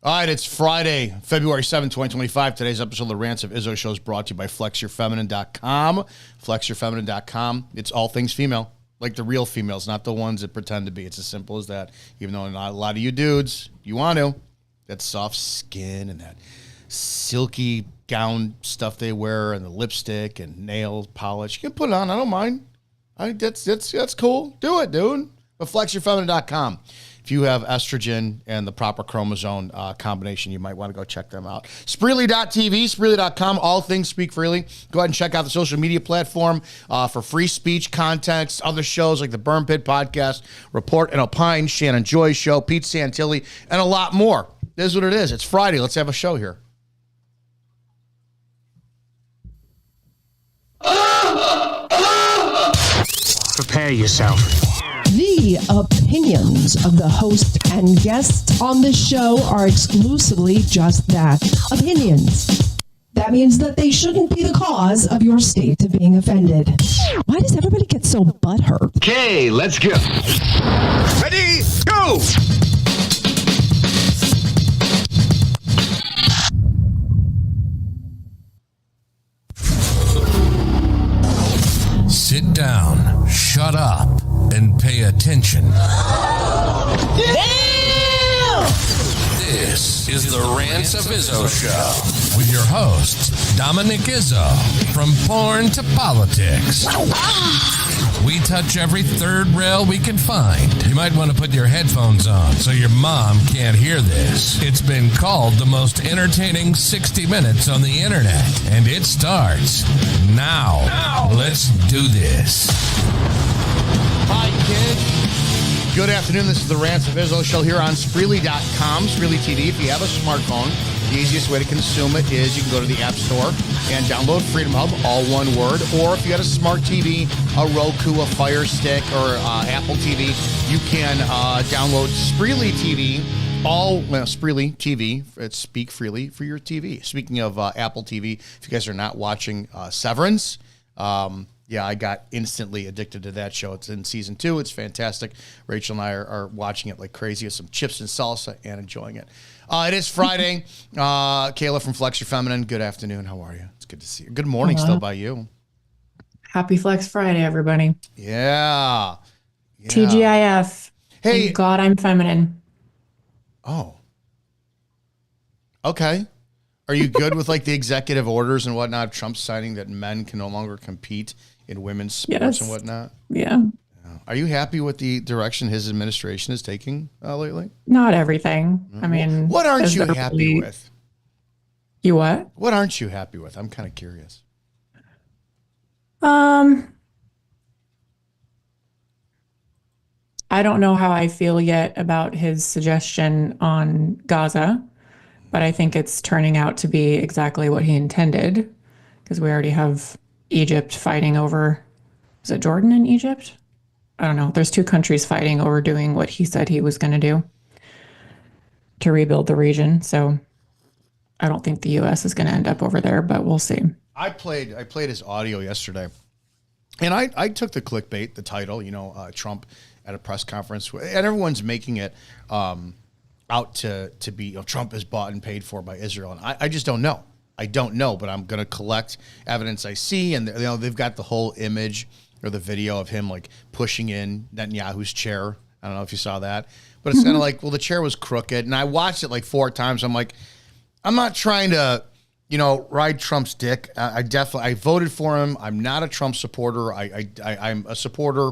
All right, it's Friday, February 7th, 2025. Today's episode of the Rants of Izzo Show is brought to you by FlexYourFeminine.com. FlexYourFeminine.com. It's all things female, like the real females, not the ones that pretend to be. It's as simple as that. Even though not a lot of you dudes, you want to. That soft skin and that silky gown stuff they wear and the lipstick and nail polish. You can put it on. I don't mind. That's cool. Do it, dude. But FlexYourFeminine.com. If you have estrogen and the proper chromosome combination, you might want to go check them out. Spreely.tv, Spreely.com, all things speak freely. Go ahead and check out the social media platform for free speech context, other shows like the Burn Pit Podcast, Report and Opine, Shannon Joy's show, Pete Santilli, and a lot more. This is what it is. It's Friday. Let's have a show here. Prepare yourself. The opinions of the host and guests on the show are exclusively just that, opinions. That means that they shouldn't be the cause of your state of being offended. Why does everybody get so butthurt? Okay, let's go. Ready, go! Sit down, shut up, and pay attention. Damn! This is the Rants of Izzo Show with your host, Dominic Izzo, from porn to politics. We touch every third rail we can find. You might want to put your headphones on so your mom can't hear this. It's been called the most entertaining 60 minutes on the internet, and it starts now. Let's do this. Hi, kids. Good afternoon. This is the Rants of Izzo Show here on Spreely.com, Spreely TV. If you have a smartphone, the easiest way to consume it is you can go to the App Store and download Freedom Hub, all one word. Or if you got a smart TV, a Roku, a Fire Stick, or Apple TV, you can download Spreely TV. Spreely TV. It's Speak Freely for your TV. Speaking of Apple TV, if you guys are not watching Severance, I got instantly addicted to that show. It's in season 2. It's fantastic. Rachel and I are watching it like crazy with some chips and salsa and enjoying it. It is Friday. Kayla from Flex Your Feminine. Good afternoon. How are you? It's good to see you. Good morning still by you. Happy Flex Friday, everybody. Yeah. TGIF. Hey. Thank God I'm feminine. Oh. Okay. Are you good with like the executive orders and whatnot? Trump signing that men can no longer compete in women's sports and whatnot? Yeah. Are you happy with the direction his administration is taking lately? Not everything. I mean, what aren't you happy with? You what? What aren't you happy with? I'm kind of curious. I don't know how I feel yet about his suggestion on Gaza, but I think it's turning out to be exactly what he intended, because we already have Egypt fighting over, is it Jordan and Egypt? I don't know. There's 2 countries fighting over doing what he said he was going to do to rebuild the region. So I don't think the U.S. is going to end up over there, but we'll see. I played his audio yesterday, and I took the clickbait, the title, Trump at a press conference, and everyone's making it out to be, Trump is bought and paid for by Israel, and I just don't know. I don't know, but I'm going to collect evidence I see, and they've got the whole image or the video of him like pushing in Netanyahu's chair. I don't know if you saw that, but it's kind of like, well, the chair was crooked, and I watched it like 4 times. I'm like, I'm not trying to, ride Trump's dick. I voted for him. I'm not a Trump supporter. I'm a supporter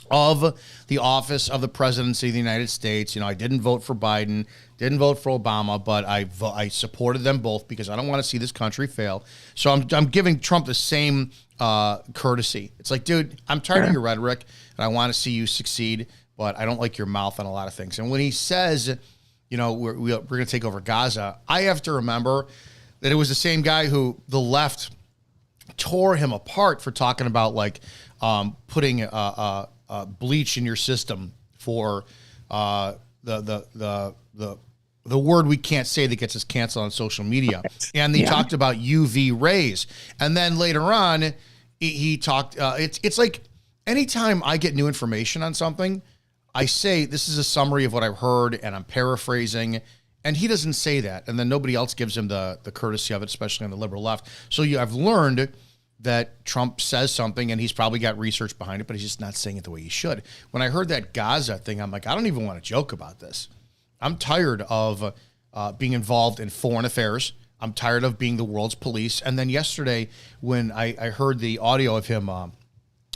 of the office of the presidency of the United States. I didn't vote for Biden, didn't vote for Obama, but I supported them both because I don't want to see this country fail. So I'm giving Trump the same courtesy. It's like, dude, I'm tired of your rhetoric, and I want to see you succeed, but I don't like your mouth on a lot of things. And when he says, we're going to take over Gaza, I have to remember that it was the same guy who the left tore him apart for talking about like putting bleach in your system for the word we can't say that gets us canceled on social media. And he talked about UV rays. And then later on, he talked, it's like anytime I get new information on something, I say, this is a summary of what I've heard, and I'm paraphrasing, And he doesn't say that. And then nobody else gives him the courtesy of it, especially on the liberal left. So I've learned that Trump says something and he's probably got research behind it, but he's just not saying it the way he should. When I heard that Gaza thing, I'm like, I don't even want to joke about this. I'm tired of being involved in foreign affairs. I'm tired of being the world's police. And then yesterday, when I heard the audio of him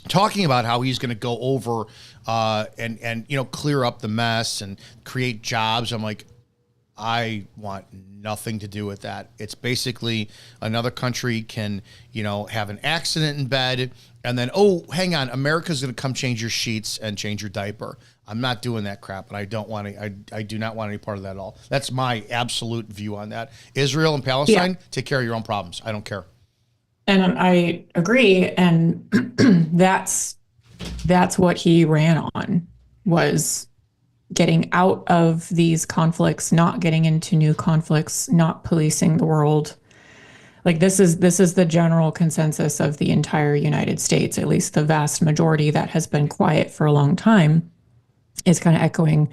talking about how he's going to go over and clear up the mess and create jobs, I'm like, I want nothing to do with that. It's basically another country can, have an accident in bed and then, oh, hang on, America's going to come change your sheets and change your diaper. I'm not doing that crap, and I don't want to. I do not want any part of that at all. That's my absolute view on that. Israel and Palestine, take care of your own problems. I don't care. And I agree, and that's what he ran on, was getting out of these conflicts, not getting into new conflicts, not policing the world. Like this is the general consensus of the entire United States, at least the vast majority that has been quiet for a long time, is kind of echoing,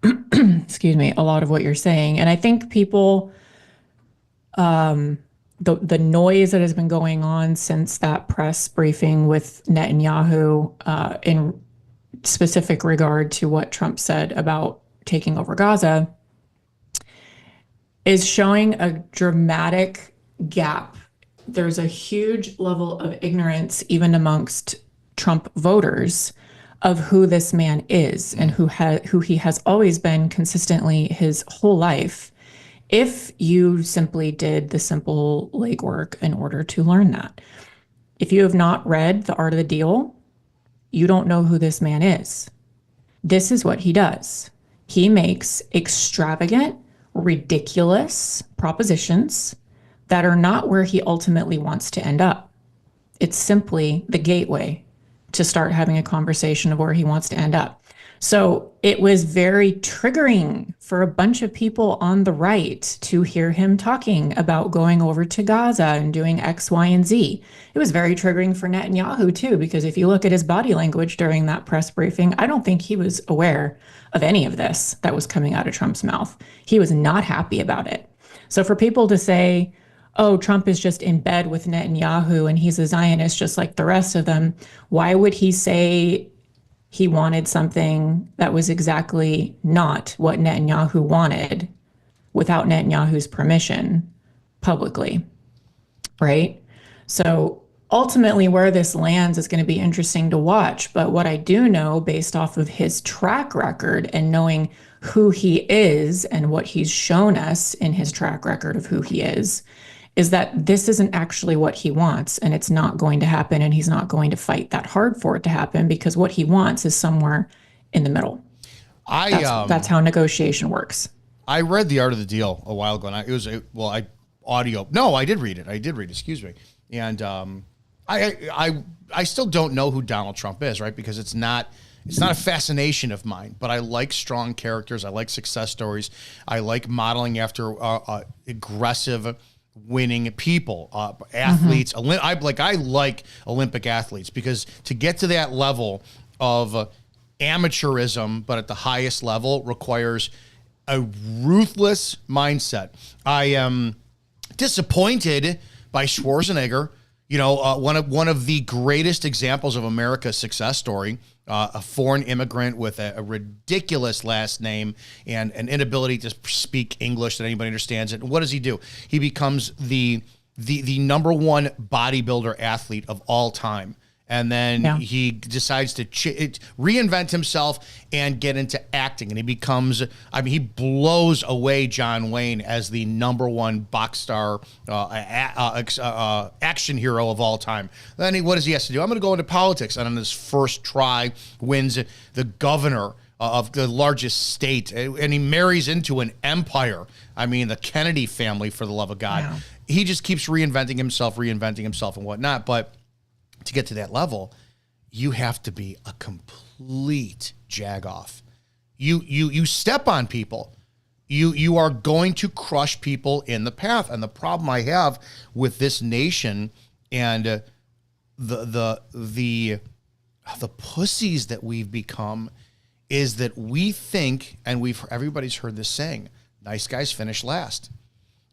excuse me, a lot of what you're saying. And I think people, the noise that has been going on since that press briefing with Netanyahu in specific regard to what Trump said about taking over Gaza is showing a dramatic gap. There's a huge level of ignorance, even amongst Trump voters, of who this man is and who he has always been consistently his whole life, if you simply did the simple legwork in order to learn that. If you have not read The Art of the Deal, you don't know who this man is. This is what he does. He makes extravagant, ridiculous propositions that are not where he ultimately wants to end up. It's simply the gateway to start having a conversation of where he wants to end up. So it was very triggering for a bunch of people on the right to hear him talking about going over to Gaza and doing X, Y, and Z. It was very triggering for Netanyahu too, because if you look at his body language during that press briefing, I don't think he was aware of any of this that was coming out of Trump's mouth. He was not happy about it. So for people to say, oh, Trump is just in bed with Netanyahu and he's a Zionist just like the rest of them, why would he say he wanted something that was exactly not what Netanyahu wanted without Netanyahu's permission publicly, right? So ultimately where this lands is going to be interesting to watch. But what I do know, based off of his track record and knowing who he is and what he's shown us in his track record of who he is that this isn't actually what he wants, and it's not going to happen, and he's not going to fight that hard for it to happen, because what he wants is somewhere in the middle. That's how negotiation works. I read The Art of the Deal a while ago, and I did read it. Excuse me. And I still don't know who Donald Trump is, right? Because it's not a fascination of mine, but I like strong characters. I like success stories. I like modeling after aggressive, winning people, athletes. I like Olympic athletes, because to get to that level of amateurism, but at the highest level, requires a ruthless mindset. I am disappointed by Schwarzenegger. One of the greatest examples of America's success story, a foreign immigrant with a ridiculous last name and an inability to speak English that anybody understands it. And what does he do? He becomes the number one bodybuilder athlete of all time. And then he decides to reinvent himself and get into acting. And he becomes, he blows away John Wayne as the number one box star action hero of all time. Then what does he have to do? I'm going to go into politics. And on his first try, wins the governor of the largest state. And he marries into an empire. The Kennedy family, for the love of God. Wow. He just keeps reinventing himself and whatnot. But to get to that level, you have to be a complete jagoff. You step on people. You are going to crush people in the path. And the problem I have with this nation and the pussies that we've become is that we think, and everybody's heard this saying, nice guys finish last.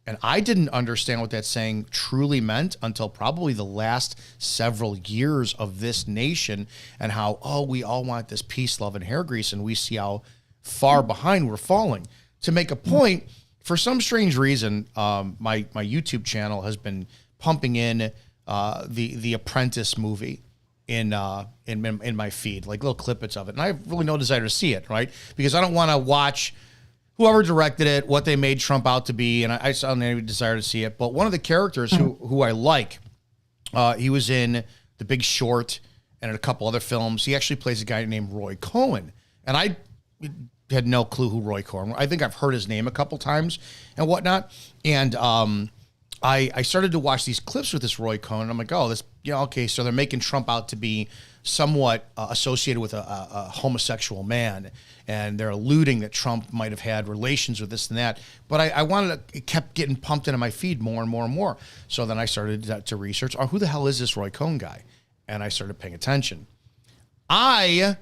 And I didn't understand what that saying truly meant until probably the last several years of this nation, and how, we all want this peace, love, and hair grease, and we see how far behind we're falling. To make a point, for some strange reason, my YouTube channel has been pumping in the Apprentice movie in my feed, like little clippets of it. And I have really no desire to see it, right? Because I don't want to watch whoever directed it, what they made Trump out to be, and I don't have any desire to see it. But one of the characters who I like, he was in The Big Short and in a couple other films. He actually plays a guy named Roy Cohn. And I had no clue who Roy Cohn was. I think I've heard his name a couple times and whatnot. And I started to watch these clips with this Roy Cohn. And I'm like, okay, so they're making Trump out to be somewhat associated with a homosexual man, and they're alluding that Trump might have had relations with this and that. But it kept getting pumped into my feed more and more and more. So then I started to research, who the hell is this Roy Cohn guy? And I started paying attention. I'm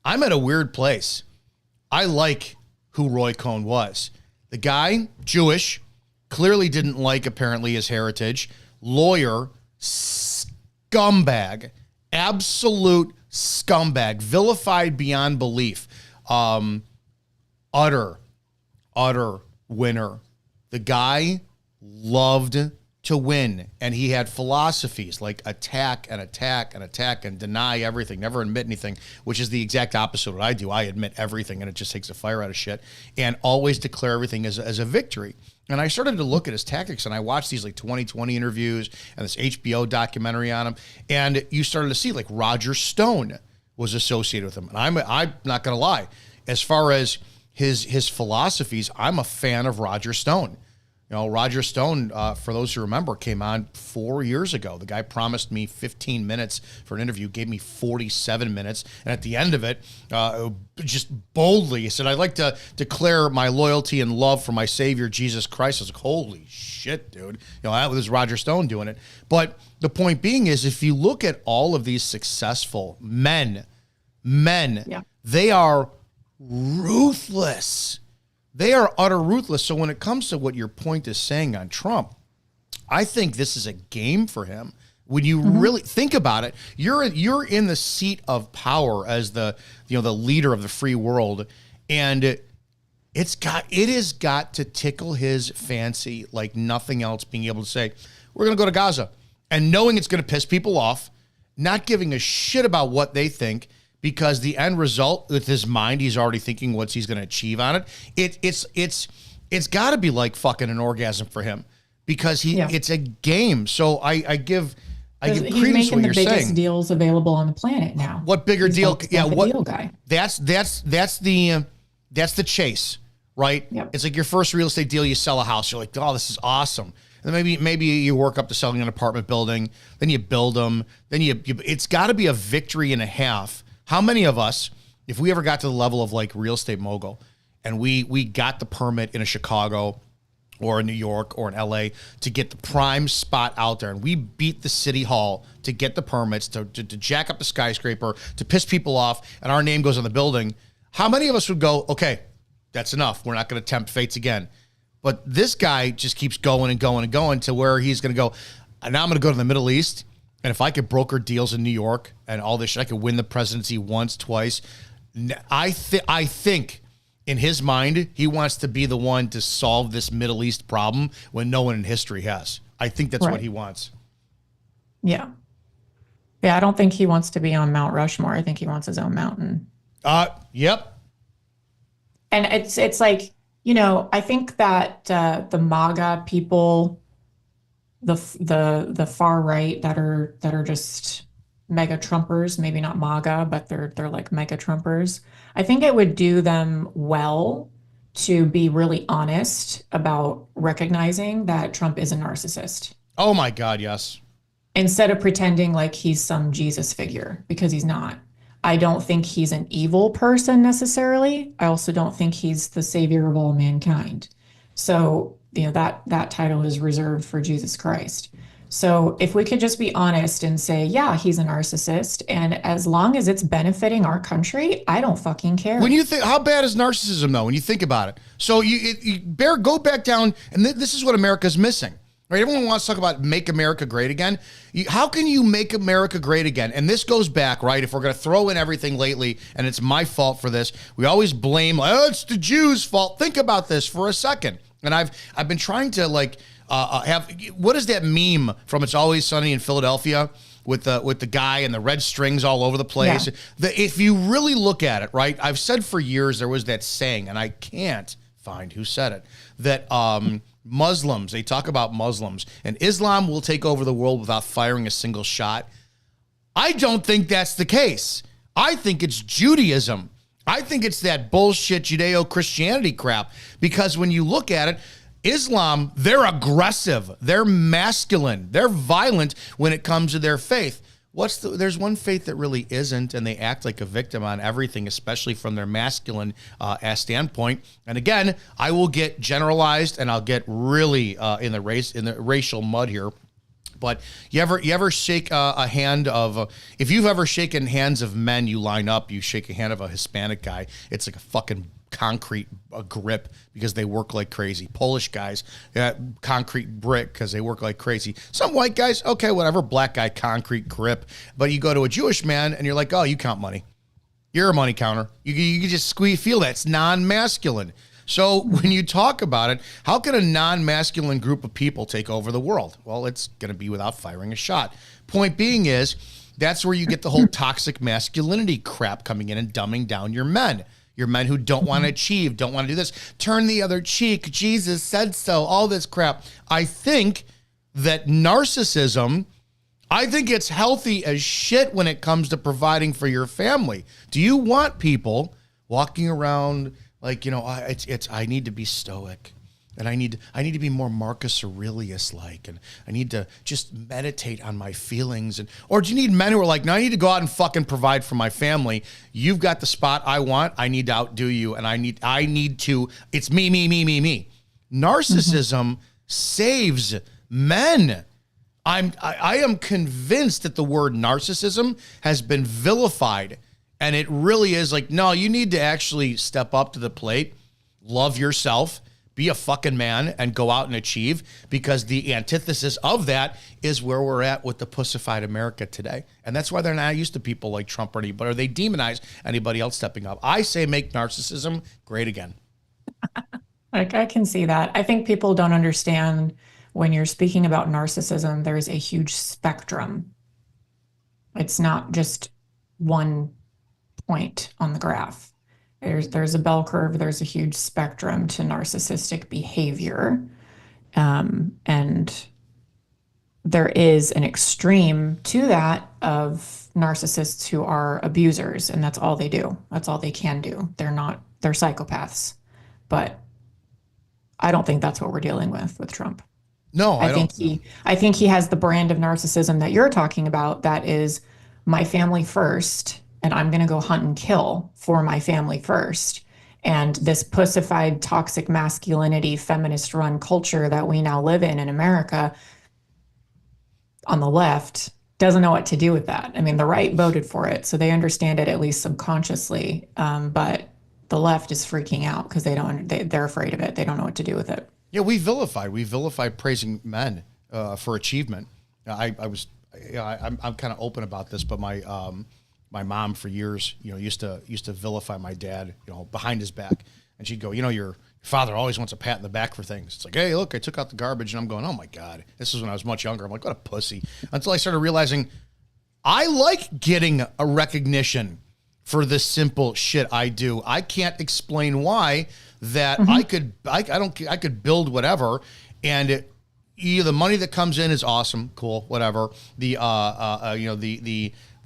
at a weird place. I like who Roy Cohn was. The guy, Jewish, clearly didn't like, apparently, his heritage. Lawyer, scumbag, absolute scumbag, vilified beyond belief. Utter winner. The guy loved to win, and he had philosophies like attack and attack and attack and deny everything, never admit anything, which is the exact opposite of what I do. I admit everything, and it just takes the fire out of shit, and always declare everything as a victory. And I started to look at his tactics, and I watched these like 2020 interviews and this HBO documentary on him, and you started to see like Roger Stone was associated with him. And I'm not going to lie, as far as his philosophies, I'm a fan of Roger Stone. You know, Roger Stone, for those who remember, came on 4 years ago. The guy promised me 15 minutes for an interview, gave me 47 minutes. And at the end of it, just boldly, he said, I'd like to declare my loyalty and love for my Savior, Jesus Christ. I was like, holy shit, dude. You know, that was Roger Stone doing it. But the point being is, if you look at all of these successful men, yeah, they are ruthless. They are utter ruthless. So when it comes to what your point is saying on Trump, I think this is a game for him. When you really think about it, you're in the seat of power as the leader of the free world, and it has got to tickle his fancy like nothing else. Being able to say, we're going to go to Gaza, and knowing it's going to piss people off, not giving a shit about what they think. Because the end result, with his mind, he's already thinking what he's going to achieve on it. It's got to be like fucking an orgasm for him, because it's a game. So I give credence to what you're saying. He's making the biggest deals available on the planet now. What bigger deal? Yeah, what deal guy? That's the chase, right? Yep. It's like your first real estate deal. You sell a house. You're like, oh, this is awesome. And then maybe you work up to selling an apartment building. Then you build them. Then you it's got to be a victory and a half. How many of us, if we ever got to the level of like real estate mogul, and we got the permit in a Chicago or in New York or in LA to get the prime spot out there, and we beat the city hall to get the permits, to jack up the skyscraper, to piss people off, and our name goes on the building, how many of us would go, okay, that's enough, we're not going to tempt fates again? But this guy just keeps going and going and going to where he's going to go, now I'm going to go to the Middle East. And if I could broker deals in New York and all this shit, I could win the presidency once, twice. I think in his mind, he wants to be the one to solve this Middle East problem when no one in history has. I think that's what he wants. Yeah. Yeah, I don't think he wants to be on Mount Rushmore. I think he wants his own mountain. Yep. And it's like, you know, I think that the MAGA people, the far right that are just mega Trumpers, maybe not MAGA, but they're like mega Trumpers. I think it would do them well to be really honest about recognizing that Trump is a narcissist. Oh my God, yes. Instead of pretending like he's some Jesus figure, because he's not. I don't think he's an evil person necessarily. I also don't think he's the savior of all mankind. So, you know, that title is reserved for Jesus Christ. So if we could just be honest and say, yeah, he's a narcissist, and as long as it's benefiting our country, I don't fucking care. When you think, how bad is narcissism though? When you think about it, so go back down, and this is what America's missing. Right? Everyone wants to talk about make America great again. How can you make America great again? And this goes back, right? If we're going to throw in everything lately, and it's my fault for this, we always blame, like, oh, it's the Jews' fault. Think about this for a second. And I've been trying to have, what is that meme from It's Always Sunny in Philadelphia with the guy and the red strings all over the place? Yeah. If you really look at it, right? I've said for years there was that saying, and I can't find who said it, that Muslims, they talk about Muslims, and Islam will take over the world without firing a single shot. I don't think that's the case. I think it's Judaism. I think it's that bullshit Judeo-Christianity crap, because when you look at it, Islam, they're aggressive, they're masculine, they're violent when it comes to their faith. There's one faith that really isn't, and they act like a victim on everything, especially from their masculine standpoint. And again, I will get generalized, and I'll get really in the racial mud here. But you ever shake a hand of if you've ever shaken hands of men, you line up, you shake a hand of a Hispanic guy, it's like a fucking concrete grip because they work like crazy. Polish guys, concrete brick because they work like crazy. Some white guys, okay, whatever. Black guy, concrete grip. But you go to a Jewish man and you're like, oh, you count money. You're a money counter. You can just feel that. It's non-masculine. So when you talk about it, how can a non-masculine group of people take over the world? Well, it's going to be without firing a shot. Point being is, that's where you get the whole toxic masculinity crap coming in and dumbing down your men. Your men who don't want to achieve, don't want to do this. Turn the other cheek. Jesus said so. All this crap. I think that narcissism, I think it's healthy as shit when it comes to providing for your family. Do you want people walking around like, I need to be stoic, and I need to be more Marcus Aurelius like, and I need to just meditate on my feelings, or do you need men who are like, no, I need to go out and fucking provide for my family. You've got the spot I want. I need to outdo you, and I need to. It's me. Narcissism saves men. I am convinced that the word narcissism has been vilified, and it really is like, no, you need to actually step up to the plate, love yourself, be a fucking man, and go out and achieve, because the antithesis of that is where we're at with the pussified America today. And that's why they're not used to people like Trump or anybody, or they demonize anybody else stepping up. I say make narcissism great again. I can see that. I think people don't understand when you're speaking about narcissism, there's a huge spectrum. It's not just one point on the graph. There's a bell curve, there's a huge spectrum to narcissistic behavior. And there is an extreme to that of narcissists who are abusers, and that's all they do. That's all they can do. They're psychopaths. But I don't think that's what we're dealing with Trump. No, I think he has the brand of narcissism that you're talking about, that is my family first, and I'm going to go hunt and kill for my family first. And this pussified, toxic masculinity, feminist run culture that we now live in America on the left doesn't know what to do with that. I mean, the right voted for it, so they understand it at least subconsciously. But the left is freaking out because they're afraid of it. They don't know what to do with it. Yeah, we vilify praising men for achievement. I'm kind of open about this, but my mom for years, used to vilify my dad, behind his back, and she'd go, your father always wants a pat in the back for things. It's like, hey, look, I took out the garbage, and I'm going, oh my God, this is when I was much younger. I'm like, what a pussy. Until I started realizing I like getting a recognition for the simple shit I do. I can't explain why that I could build whatever, and the money that comes in is awesome, cool, whatever. The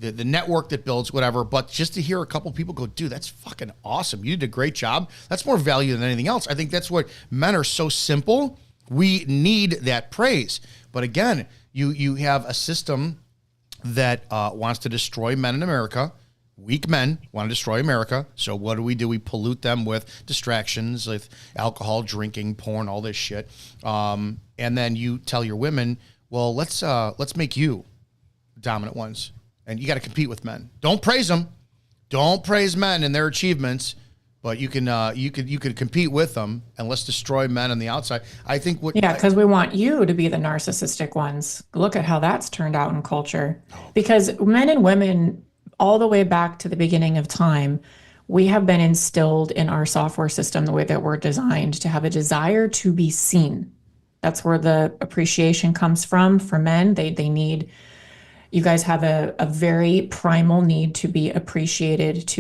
network that builds whatever, but just to hear a couple people go, dude, that's fucking awesome. You did a great job. That's more value than anything else. I think that's what men are so simple. We need that praise. But again, you have a system that wants to destroy men in America. Weak men want to destroy America. So what do? We pollute them with distractions, with alcohol, drinking, porn, all this shit. And then you tell your women, well, let's make you dominant ones, and you got to compete with men. Don't praise them. Don't praise men and their achievements, but you could compete with them, and let's destroy men on the outside. I think because we want you to be the narcissistic ones. Look at how that's turned out in culture. Because men and women, all the way back to the beginning of time, we have been instilled in our software system, the way that we're designed, to have a desire to be seen. That's where the appreciation comes from. For men, they need. You guys have a very primal need to be appreciated,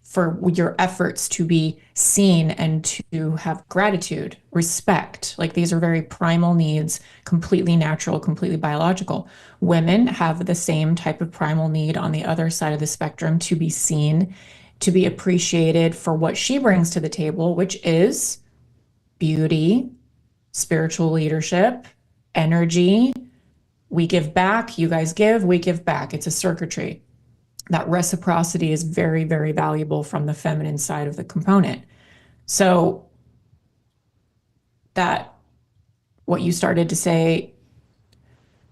for your efforts to be seen and to have gratitude, respect. Like, these are very primal needs, completely natural, completely biological. Women have the same type of primal need on the other side of the spectrum, to be seen, to be appreciated for what she brings to the table, which is beauty, spiritual leadership, energy. We give back, you guys give, we give back. It's a circuitry. That reciprocity is very, very valuable from the feminine side of the component. So that, what you started to say,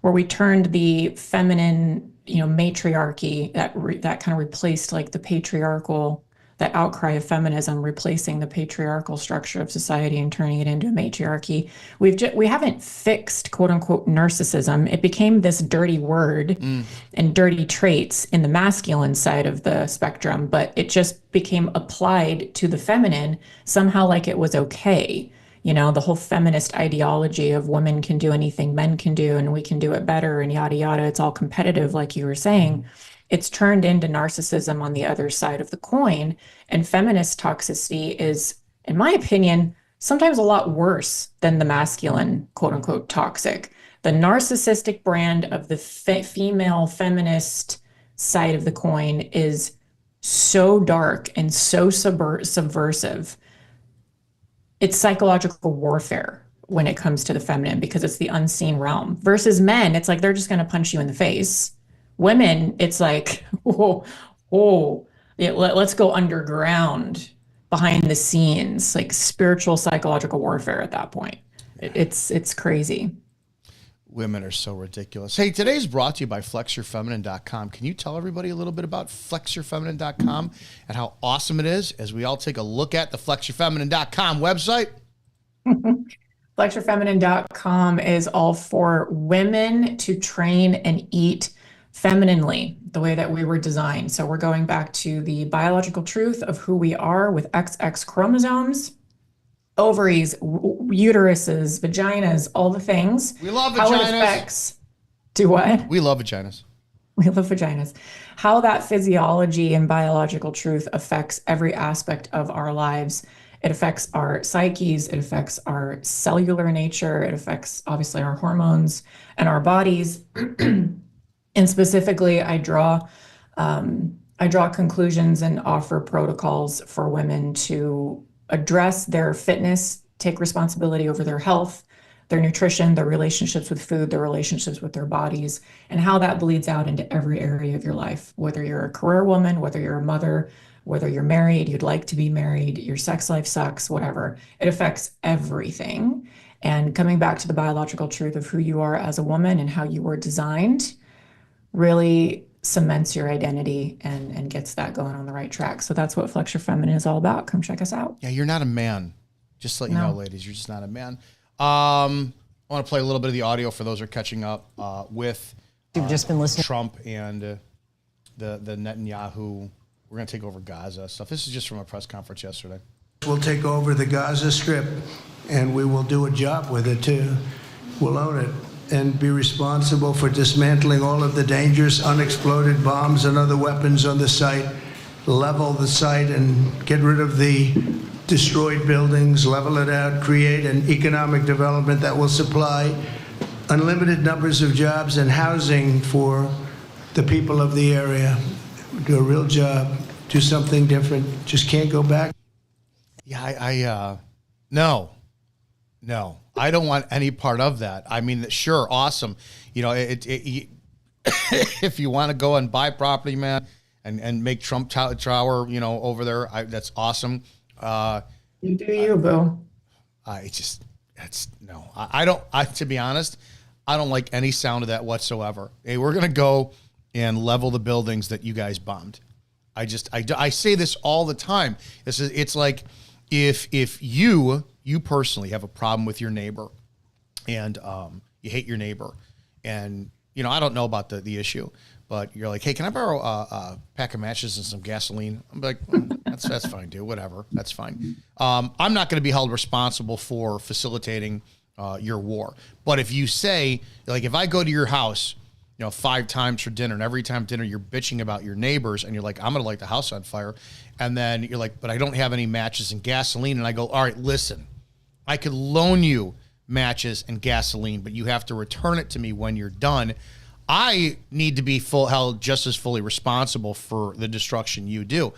where we turned the feminine, matriarchy, that kind of replaced like the patriarchal, that outcry of feminism, replacing the patriarchal structure of society and turning it into a matriarchy. We haven't fixed, quote unquote, narcissism. It became this dirty word and dirty traits in the masculine side of the spectrum, but it just became applied to the feminine somehow, like it was okay. The whole feminist ideology of women can do anything men can do and we can do it better and yada, yada. It's all competitive, like you were saying. It's turned into narcissism on the other side of the coin. And feminist toxicity is, in my opinion, sometimes a lot worse than the masculine, quote unquote, toxic. The narcissistic brand of the female feminist side of the coin is so dark and so subversive. It's psychological warfare when it comes to the feminine, because it's the unseen realm. Versus men, it's like they're just going to punch you in the face. Women, it's like, let's go underground, behind the scenes, like spiritual psychological warfare at that point. It's crazy. Women are so ridiculous. Hey, today's brought to you by flexyourfeminine.com. Can you tell everybody a little bit about flexyourfeminine.com and how awesome it is as we all take a look at the flexyourfeminine.com website? Flexyourfeminine.com is all for women to train and eat femininely, the way that we were designed. So we're going back to the biological truth of who we are with XX chromosomes, ovaries, uteruses, vaginas, all the things. We love vaginas. How it affects. Do what? We love vaginas. We love vaginas. How that physiology and biological truth affects every aspect of our lives. It affects our psyches. It affects our cellular nature. It affects, obviously, our hormones and our bodies. And specifically, I draw conclusions and offer protocols for women to address their fitness, take responsibility over their health, their nutrition, their relationships with food, their relationships with their bodies, and how that bleeds out into every area of your life. Whether you're a career woman, whether you're a mother, whether you're married, you'd like to be married, your sex life sucks, whatever. It affects everything. And coming back to the biological truth of who you are as a woman and how you were designed really cements your identity and gets that going on the right track. So that's what Flex Your Feminine is all about. Come check us out. Yeah, you're not a man. Just to let you know, ladies, you're just not a man. I want to play a little bit of the audio for those who are catching up with You've just been listening. Trump and the Netanyahu. We're going to take over Gaza stuff. This is just from a press conference yesterday. We'll take over the Gaza Strip, and we will do a job with it, too. We'll own it and be responsible for dismantling all of the dangerous unexploded bombs and other weapons on the site, level the site and get rid of the destroyed buildings, level it out, create an economic development that will supply unlimited numbers of jobs and housing for the people of the area. Do a real job, do something different, just can't go back. Yeah, no, I don't want any part of that. I mean, sure, awesome. If you want to go and buy property, man, and make Trump Tower, over there, that's awesome. You do you, boo. I don't, to be honest, I don't like any sound of that whatsoever. Hey, we're going to go and level the buildings that you guys bombed. I say this all the time. It's like if you personally have a problem with your neighbor and you hate your neighbor and, I don't know about the issue, but you're like, hey, can I borrow a pack of matches and some gasoline? I'm like, that's fine, dude. Whatever. That's fine. I'm not going to be held responsible for facilitating your war. But if you say, like, if I go to your house, 5 times for dinner, and every time dinner you're bitching about your neighbors, and you're like, I'm going to light the house on fire. And then you're like, but I don't have any matches and gasoline. And I go, all right, listen, I could loan you matches and gasoline, but you have to return it to me when you're done. I need to be held just as fully responsible for the destruction you do.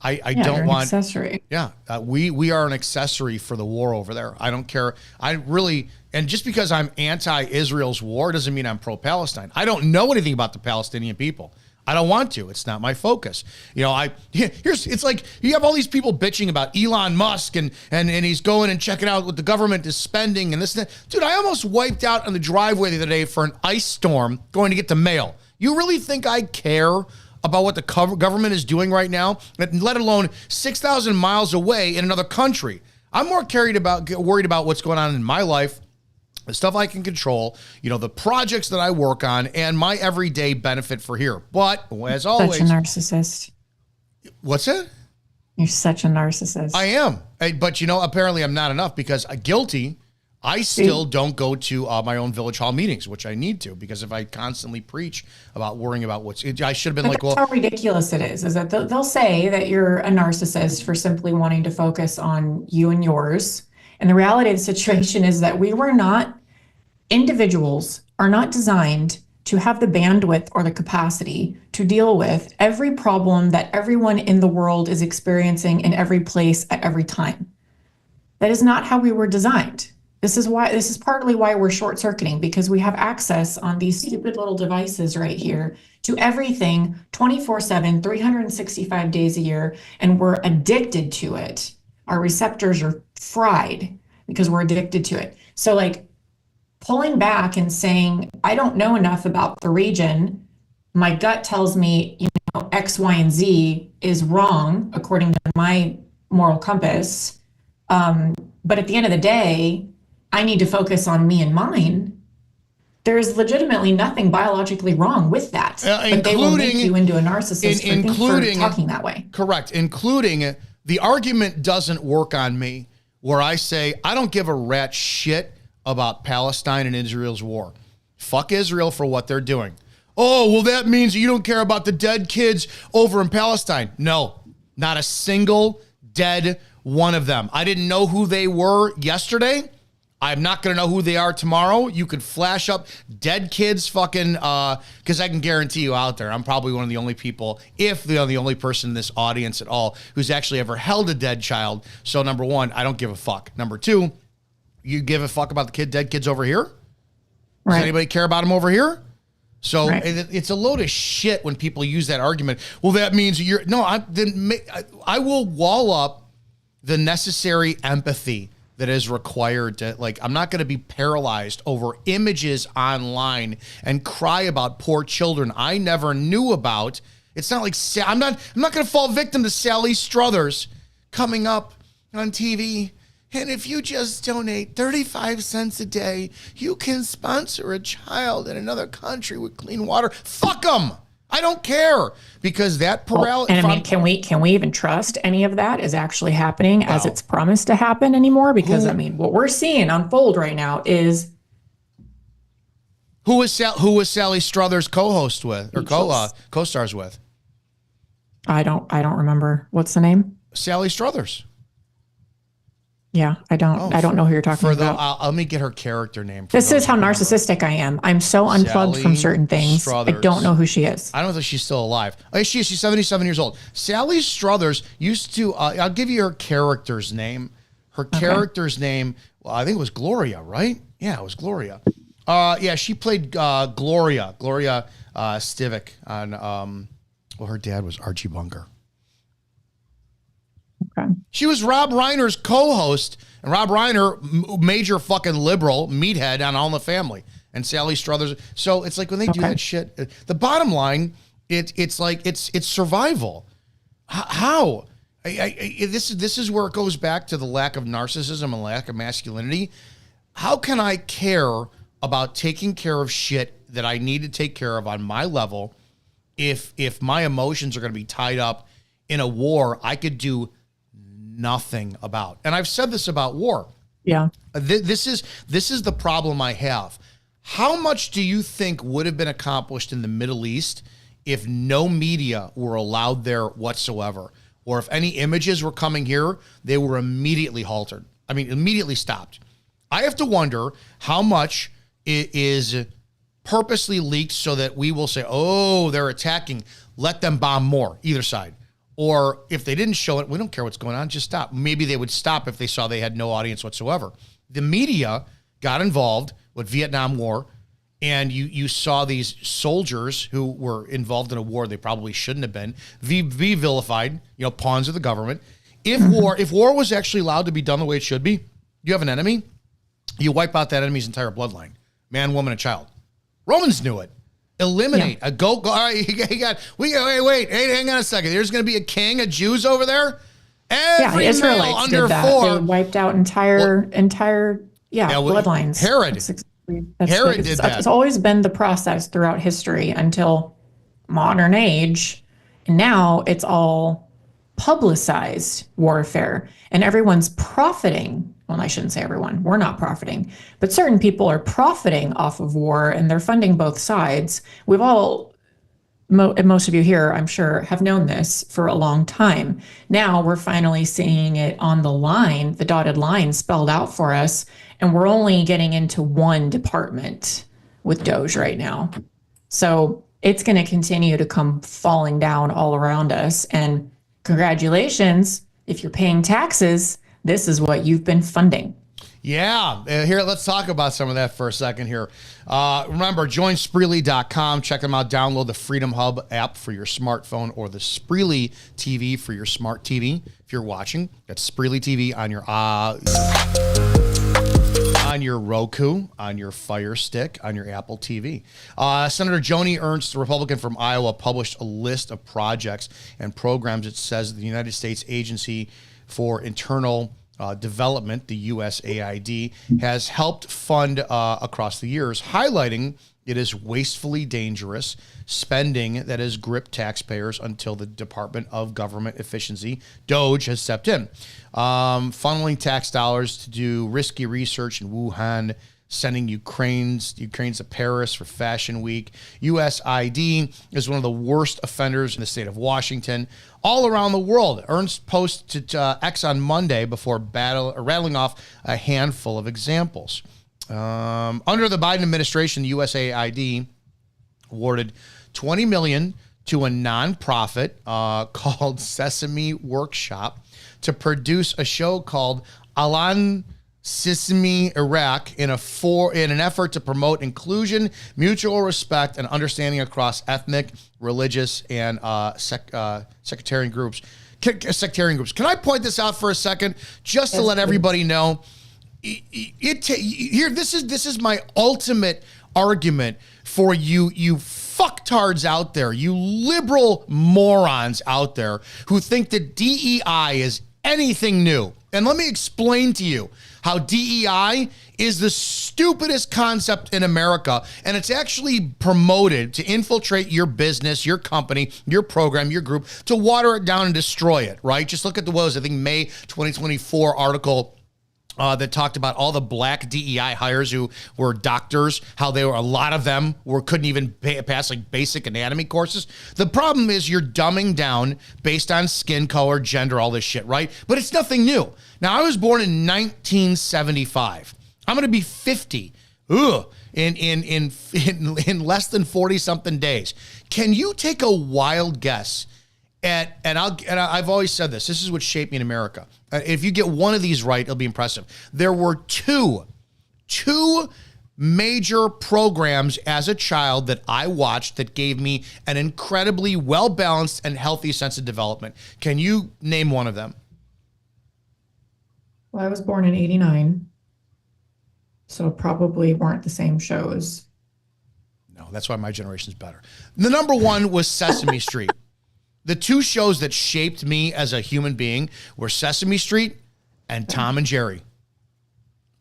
I don't want accessory. Yeah, we are an accessory for the war over there. I don't care. And just because I'm anti-Israel's war doesn't mean I'm pro-Palestine. I don't know anything about the Palestinian people. I don't want to. It's not my focus. It's like you have all these people bitching about Elon Musk and he's going and checking out what the government is spending and this and that. Dude, I almost wiped out on the driveway the other day for an ice storm going to get the mail. You really think I care about what the government is doing right now, let alone 6,000 miles away in another country? I'm more worried about what's going on in my life, the stuff I can control, the projects that I work on, and my everyday benefit for here. But as always, such a narcissist. What's it? You're such a narcissist. I am. But apparently I'm not enough because guilty. I still don't go to my own village hall meetings, which I need to, because if I constantly preach about worrying about I should have been that's how ridiculous it is that they'll say that you're a narcissist for simply wanting to focus on you and yours. And the reality of the situation is that individuals are not designed to have the bandwidth or the capacity to deal with every problem that everyone in the world is experiencing in every place at every time. That is not how we were designed. This is partly why we're short circuiting, because we have access on these stupid little devices right here to everything 24/7, 365 days a year, and we're addicted to it. Our receptors are fried because we're addicted to it. So like pulling back and saying, I don't know enough about the region. My gut tells me, X, Y, and Z is wrong according to my moral compass. But at the end of the day, I need to focus on me and mine. There is legitimately nothing biologically wrong with that. But they will make you into a narcissist for talking that way. Correct. Including the argument doesn't work on me where I say, I don't give a rat shit about Palestine and Israel's war. Fuck Israel for what they're doing. Oh, well, that means you don't care about the dead kids over in Palestine. No, not a single dead one of them. I didn't know who they were yesterday. I'm not going to know who they are tomorrow. You could flash up dead kids fucking, because I can guarantee you out there, I'm probably one of the only people, if the only person in this audience at all, who's actually ever held a dead child. So number one, I don't give a fuck. Number two, you give a fuck about the dead kids over here? Does anybody care about them over here? So it's a load of shit when people use that argument. Well, that means I will wall up the necessary empathy that is required to, I'm not going to be paralyzed over images online and cry about poor children I never knew about. It's not like I'm not going to fall victim to Sally Struthers coming up on TV. And if you just donate 35 cents a day, you can sponsor a child in another country with clean water. Fuck them. I don't care, because that paralysis. And can we even trust any of that is actually happening as it's promised to happen anymore? Because what we're seeing unfold right now is who was Sally Struthers co-host with or co-stars with? I don't remember. What's the name? Sally Struthers. Yeah, I don't know who you're talking about. Let me get her character name. This is how narcissistic I am. I'm so unplugged from certain things. Struthers. I don't know who she is. I don't think she's still alive. She's 77 years old. Sally Struthers used to, I'll give you her character's name. Her character's name, well, I think it was Gloria, right? Yeah, it was Gloria. She played Gloria Stivic on, her dad was Archie Bunker. Okay. She was Rob Reiner's co-host, and Rob Reiner, major fucking liberal meathead on All in the Family. and Sally Struthers. So it's like when they do that shit, the bottom line, it's like it's survival. How? This is where it goes back to the lack of narcissism and lack of masculinity. How can I care about taking care of shit that I need to take care of on my level if my emotions are going to be tied up in a war I could do nothing about? And I've said this about war. Yeah. This is the problem I have. How much do you think would have been accomplished in the Middle East if no media were allowed there whatsoever? Or if any images were coming here, they were immediately halted. I mean, immediately stopped. I have to wonder how much it is purposely leaked so that we will say, oh, they're attacking. Let them bomb more, either side. Or if they didn't show it, we don't care what's going on, just stop. Maybe they would stop if they saw they had no audience whatsoever. The media got involved with Vietnam War, and you saw these soldiers who were involved in a war they probably shouldn't have been, be vilified, pawns of the government. If war was actually allowed to be done the way it should be, you have an enemy, you wipe out that enemy's entire bloodline, man, woman, and child. Romans knew it. Eliminate a go. All right, wait, hang on a second. There's going to be a king of Jews over there. Every Israelites under did that. 4. They wiped out entire bloodlines. Herod did that. It's always been the process throughout history until modern age, and now it's all publicized warfare, and everyone's profiting. Well, I shouldn't say everyone. We're not profiting, but certain people are profiting off of war, and they're funding both sides. We've all, most of you here, I'm sure, have known this for a long time. Now we're finally seeing it on the line, the dotted line spelled out for us, and we're only getting into one department with Doge right now. So it's going to continue to come falling down all around us. And congratulations, if you're paying taxes, this is what you've been funding. Yeah. Here, let's talk about some of that for a second here. Remember, join Spreely.com. Check them out. Download the Freedom Hub app for your smartphone or the Spreely TV for your smart TV. If you're watching, that's Spreely TV on your Roku, on your Fire Stick, on your Apple TV. Senator Joni Ernst, the Republican from Iowa, published a list of projects and programs. It says the United States Agency for Internal Development, the USAID, has helped fund across the years, highlighting it is wastefully dangerous spending that has gripped taxpayers until the Department of Government Efficiency, DOGE, has stepped in, funneling tax dollars to do risky research in Wuhan, sending Ukrainians to Paris for Fashion Week. USAID is one of the worst offenders in the state of Washington. All around the world, Ernst posted to X on Monday before rattling off a handful of examples. Under the Biden administration, the USAID awarded $20 million to a nonprofit called Sesame Workshop to produce a show called Alan Sesame Iraq in an effort to promote inclusion, mutual respect, and understanding across ethnic, religious, and sectarian groups. Can I point this out for a second, just to let everybody know? This is my ultimate argument for you fucktards out there, you liberal morons out there who think that DEI is anything new. And let me explain to you how DEI is the stupidest concept in America, and it's actually promoted to infiltrate your business, your company, your program, your group, to water it down and destroy it, right? Just look at I think, May 2024 article that talked about all the black DEI hires who were doctors, how a lot of them couldn't even pass like basic anatomy courses. The problem is you're dumbing down based on skin color, gender, all this shit, right? But it's nothing new. Now, I was born in 1975. I'm going to be 50. In less than 40 something days. Can you take a wild guess I've always said this is what shaped me in America. If you get one of these right, it'll be impressive. There were two major programs as a child that I watched that gave me an incredibly well-balanced and healthy sense of development. Can you name one of them? Well, I was born in 89. So probably weren't the same shows. No, that's why my generation's better. The number one was Sesame Street. The two shows that shaped me as a human being were Sesame Street and Tom and Jerry.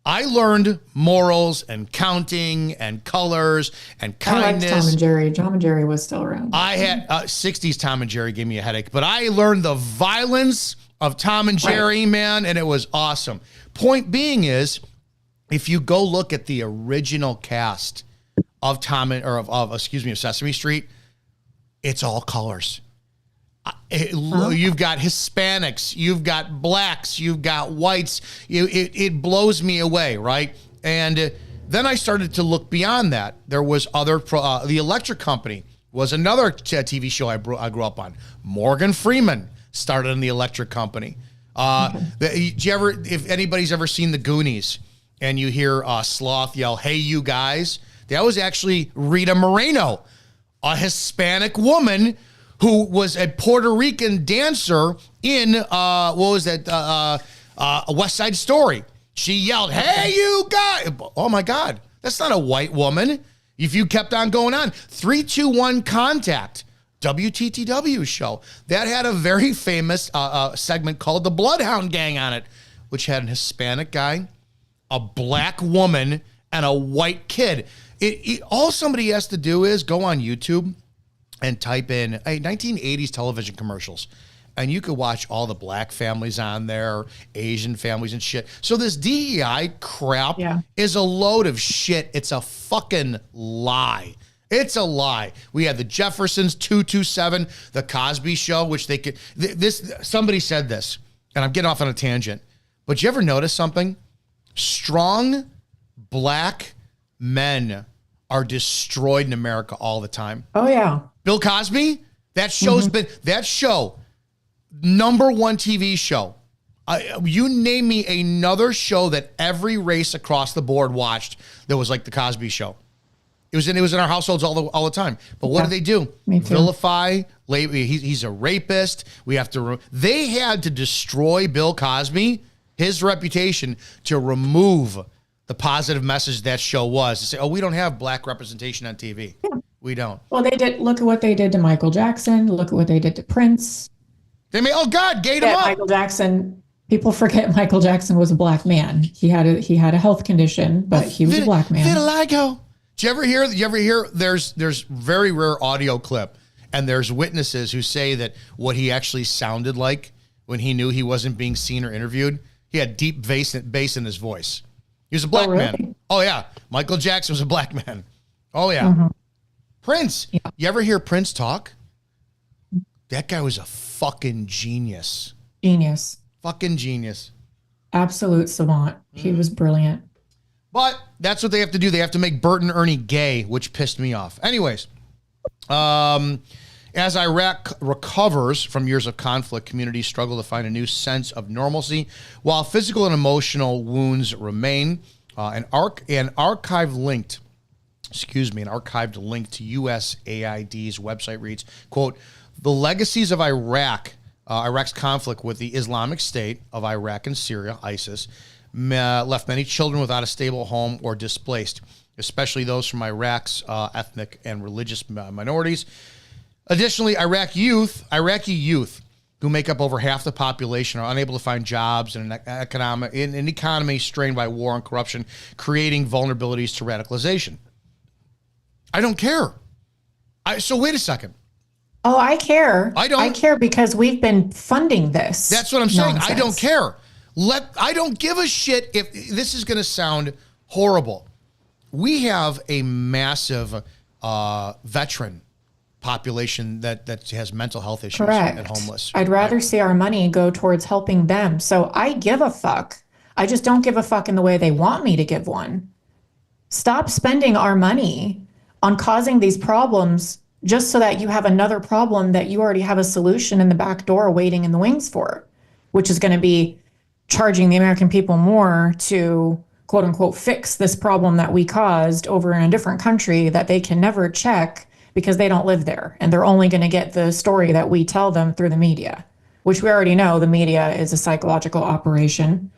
I learned morals and counting and colors and kindness. I liked Tom and Jerry. Tom and Jerry was still around. I had 60s Tom and Jerry gave me a headache, but I learned the violence of Tom and Jerry, man, and it was awesome. Point being is, if you go look at the original cast of of Sesame Street, it's all colors. You've got Hispanics, you've got blacks, you've got whites. It blows me away, right? And then I started to look beyond that. There was the Electric Company was another TV show I grew up on. Morgan Freeman started in the Electric Company. If anybody's ever seen the Goonies and you hear Sloth yell, "Hey, you guys," that was actually Rita Moreno, a Hispanic woman who was a Puerto Rican dancer in, a West Side Story. She yelled, "Hey, you guys." Oh, my God. That's not a white woman. If you kept on going on. 3-2-1 Contact, WTTW show. That had a very famous segment called The Bloodhound Gang on it, which had an Hispanic guy, a black woman, and a white kid. All somebody has to do is go on YouTube and type in 1980s television commercials, and you could watch all the black families on there, Asian families and shit. So this DEI crap is a load of shit. It's a fucking lie. It's a lie. We had the Jeffersons, 227, the Cosby Show, which they could. Somebody said this, and I'm getting off on a tangent, but you ever notice something? Strong black men are destroyed in America all the time. Oh, yeah. Bill Cosby, that show's been, that show, number one TV show. You name me another show that every race across the board watched that was like the Cosby Show. It was in our households all the time. But what did they do? Vilify, he's a rapist. They had to destroy Bill Cosby, his reputation, to remove the positive message that show was. To say, we don't have black representation on TV. Yeah. We don't. Well, they did. Look at what they did to Michael Jackson. Look at what they did to Prince. They made, gate him up. Michael Jackson. People forget Michael Jackson was a black man. He had a health condition, but he was a black man. Vitiligo. Did you ever hear? There's very rare audio clip, and there's witnesses who say that what he actually sounded like when he knew he wasn't being seen or interviewed. He had deep bass in his voice. He was a black man. Oh yeah, Michael Jackson was a black man. Oh yeah. Mm-hmm. Prince. Yeah. You ever hear Prince talk? That guy was a fucking genius. Fucking genius. Absolute savant. He was brilliant. But that's what they have to do. They have to make Bert and Ernie gay, which pissed me off. Anyways, as Iraq recovers from years of conflict, communities struggle to find a new sense of normalcy, while physical and emotional wounds remain. An archived link to USAID's website reads, quote, "The legacies of Iraq's conflict with the Islamic State of Iraq and Syria, ISIS, left many children without a stable home or displaced, especially those from Iraq's ethnic and religious minorities. Additionally, Iraqi youth, who make up over half the population, are unable to find jobs in an economy strained by war and corruption, creating vulnerabilities to radicalization." I don't care. So wait a second. Oh, I care. I care because we've been funding this. That's what I'm saying. I don't care. I don't give a shit if this is going to sound horrible. We have a massive veteran population that has mental health issues. Correct. And homeless. I'd rather see our money go towards helping them. So I give a fuck. I just don't give a fuck in the way they want me to give one. Stop spending our money on causing these problems just so that you have another problem that you already have a solution in the back door waiting in the wings for, which is going to be charging the American people more to, quote unquote, fix this problem that we caused over in a different country that they can never check because they don't live there. And they're only going to get the story that we tell them through the media, which we already know the media is a psychological operation.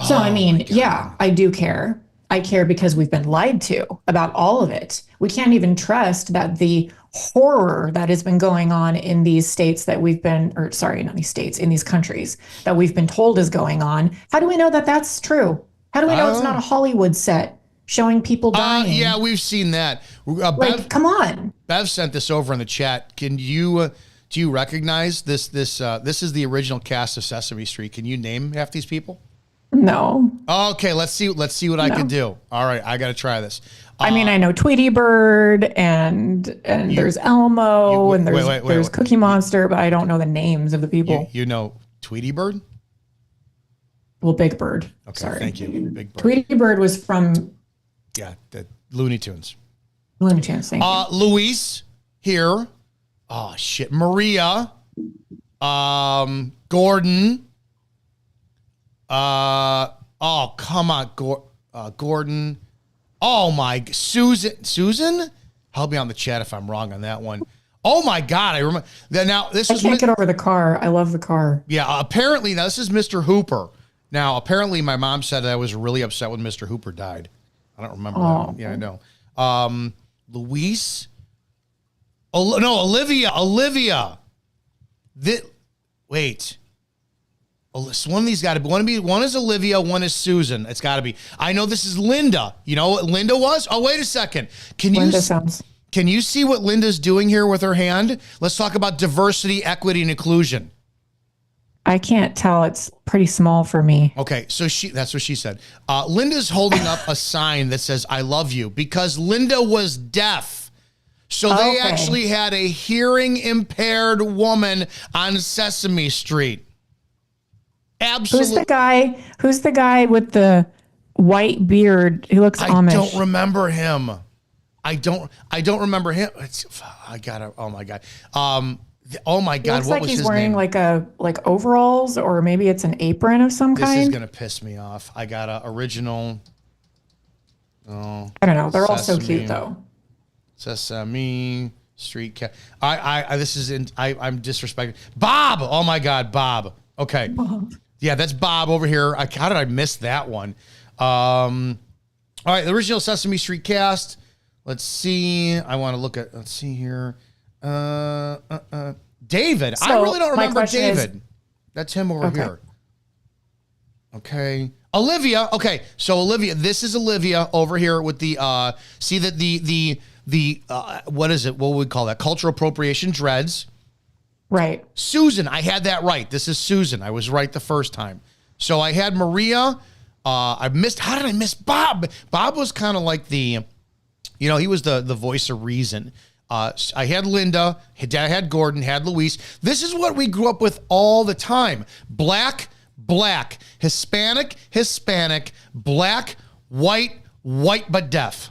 So, I Oh, mean, my God. yeah, I do care. I care because we've been lied to about all of it. We can't even trust that the horror that has been going on in these states that we've been, or sorry, not these states, in these countries that we've been told is going on. How do we know that that's true? How do we know it's not a Hollywood set showing people dying? Yeah, we've seen that. Like, come on. Bev sent this over in the chat. Can you do you recognize this? This is the original cast of Sesame Street. Can you name half these people? No. Okay, let's see what I can do. All right, I got to try this. I mean, I know Tweety Bird and there's Elmo and there's Cookie Monster, but I don't know the names of the people. You know Tweety Bird? Well, Big Bird. Okay, Sorry. thank you. Big Bird. Tweety Bird was from the Looney Tunes. Looney Tunes. Thank you. Luis here. Oh shit, Maria. Gordon. Oh come on, Gordon. Oh my, Susan. Help me on the chat if I'm wrong on that one. Oh my God, I remember that. Now this is. I can't get over the car. I love the car. Yeah, apparently now this is Mr. Hooper. Now apparently my mom said I was really upset when Mr. Hooper died. I don't remember that one. Yeah, I know. Luis. Oh no, Olivia. Wait. One of these got to be one is Olivia, one is Susan. It's got to be. I know this is Linda. You know what Linda was? Oh, wait a second. Can you see what Linda's doing here with her hand? Let's talk about diversity, equity, and inclusion. I can't tell. It's pretty small for me. Okay, so that's what she said. Linda's holding up a sign that says "I love you" because Linda was deaf. So they actually had a hearing impaired woman on Sesame Street. Absolutely. Who's the guy with the white beard who looks Amish? I don't remember him. I don't remember him. Oh my God. Oh my God. Looks like he's wearing like overalls, or maybe it's an apron of some kind. This is gonna piss me off. I got a original. Oh, I don't know. They're all so cute though. Sesame Street Cat. I'm disrespecting Bob. Oh my God, Bob. Okay. Bob. Yeah, that's Bob over here. How did I miss that one? All right, the original Sesame Street cast. Let's see. I want to look at. Let's see here. David. So I really don't remember David. That's him over here. Okay. Olivia. Okay, so Olivia. This is Olivia over here with the. See that the what is it? What would we call that? Cultural appropriation dreads. Right. Susan, I had that right. This is Susan. I was right the first time. So I had Maria. How did I miss Bob? Bob was kind of like he was the voice of reason. I had Linda, I had Gordon, had Luis. This is what we grew up with all the time. Black, Hispanic, black, white but deaf.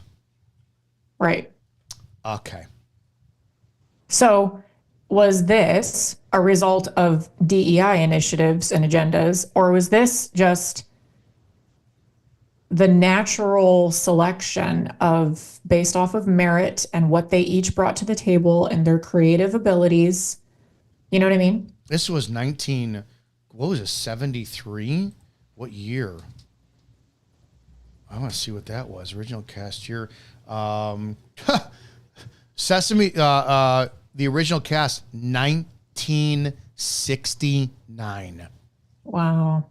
Right. Okay. So was this a result of DEI initiatives and agendas, or was this just the natural selection based off of merit and what they each brought to the table and their creative abilities? You know what I mean? This was 73? What year? I want to see what that was. Original cast year. Sesame, the original cast, 1969. Wow.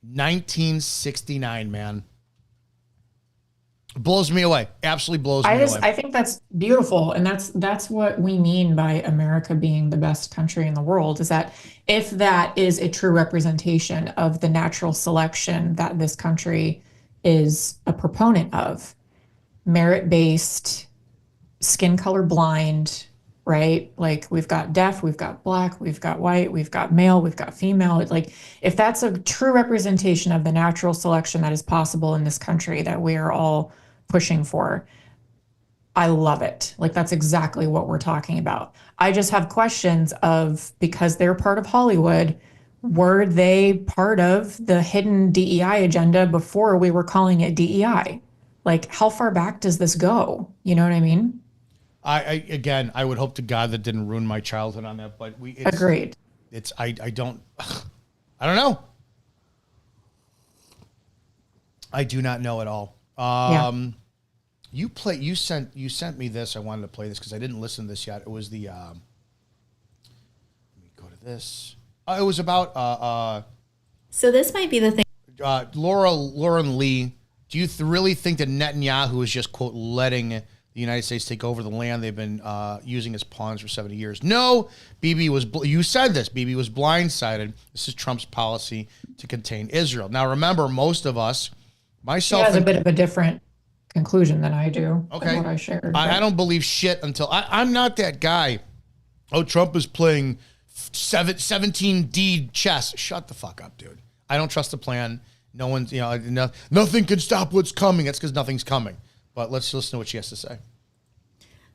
1969, man. Blows me away. Absolutely blows me away. I think that's beautiful. And that's what we mean by America being the best country in the world, is that if that is a true representation of the natural selection that this country is a proponent of, merit-based, skin color blind, right? Like we've got deaf, we've got black, we've got white, we've got male, we've got female. It's like, if that's a true representation of the natural selection that is possible in this country that we are all pushing for, I love it. Like that's exactly what we're talking about. I just have questions of, because they're part of Hollywood, were they part of the hidden DEI agenda before we were calling it DEI? Like, how far back does this go? You know what I mean? I would hope to God that didn't ruin my childhood on that, but agreed. I don't know. I do not know at all. Yeah. You sent me this. I wanted to play this because I didn't listen to this yet. It was the let me go to this. It was about So this might be the thing. Lauren Lee. Do you really think that Netanyahu is just, quote, letting the United States take over the land they've been using as pawns for 70 years? No, Bibi was. You said this. Bibi was blindsided. This is Trump's policy to contain Israel. Now, remember, most of us, myself, He has a bit of a different conclusion than I do. Okay. Than what I shared. I don't believe shit until I'm not that guy. Oh, Trump is playing 17D chess. Shut the fuck up, dude. I don't trust the plan. No one's, nothing can stop what's coming. That's because nothing's coming. But let's listen to what she has to say.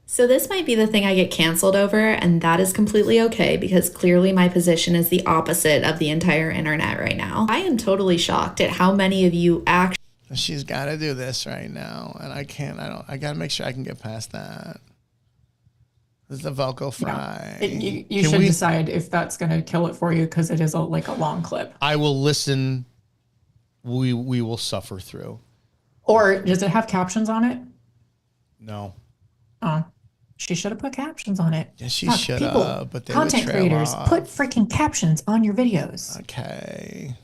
So this might be the thing I get canceled over, and that is completely okay because clearly my position is the opposite of the entire internet right now. I am totally shocked at how many of you actually. She's got to do this right now, and I can't. I got to make sure I can get past that. This is the vocal fry. Yeah. You should decide if that's going to kill it for you because it is like a long clip. I will listen. We will suffer through. Or does it have captions on it? No. Oh, she should have put captions on it. Yeah, she should have. But they content would trail creators, off. put freaking captions on your videos. Okay.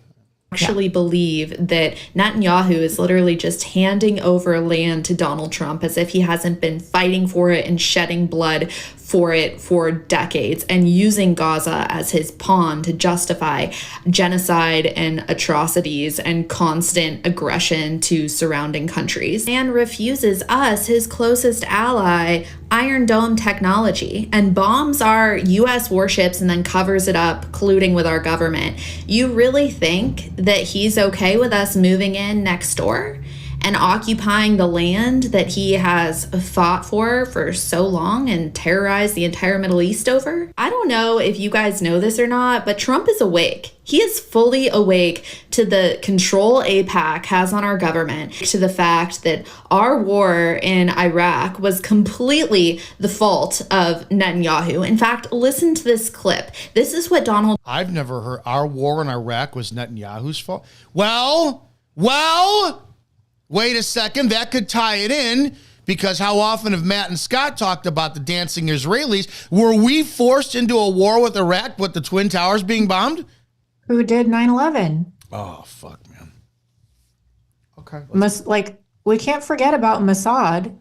Actually believe that Netanyahu is literally just handing over land to Donald Trump as if he hasn't been fighting for it and shedding blood for it for decades and using Gaza as his pawn to justify genocide and atrocities and constant aggression to surrounding countries, and refuses us, his closest ally, Iron Dome technology, and bombs our US warships and then covers it up, colluding with our government. You really think that he's okay with us moving in next door and occupying the land that he has fought for so long and terrorized the entire Middle East over? I don't know if you guys know this or not, but Trump is awake. He is fully awake to the control AIPAC has on our government, to the fact that our war in Iraq was completely the fault of Netanyahu. In fact, listen to this clip. This is what Donald... I've never heard our war in Iraq was Netanyahu's fault. Well, wait a second. That could tie it in, because how often have Matt and Scott talked about the dancing Israelis? Were we forced into a war with Iraq with the Twin Towers being bombed? Who did 9/11? Oh, fuck, man. Okay. We can't forget about Mossad.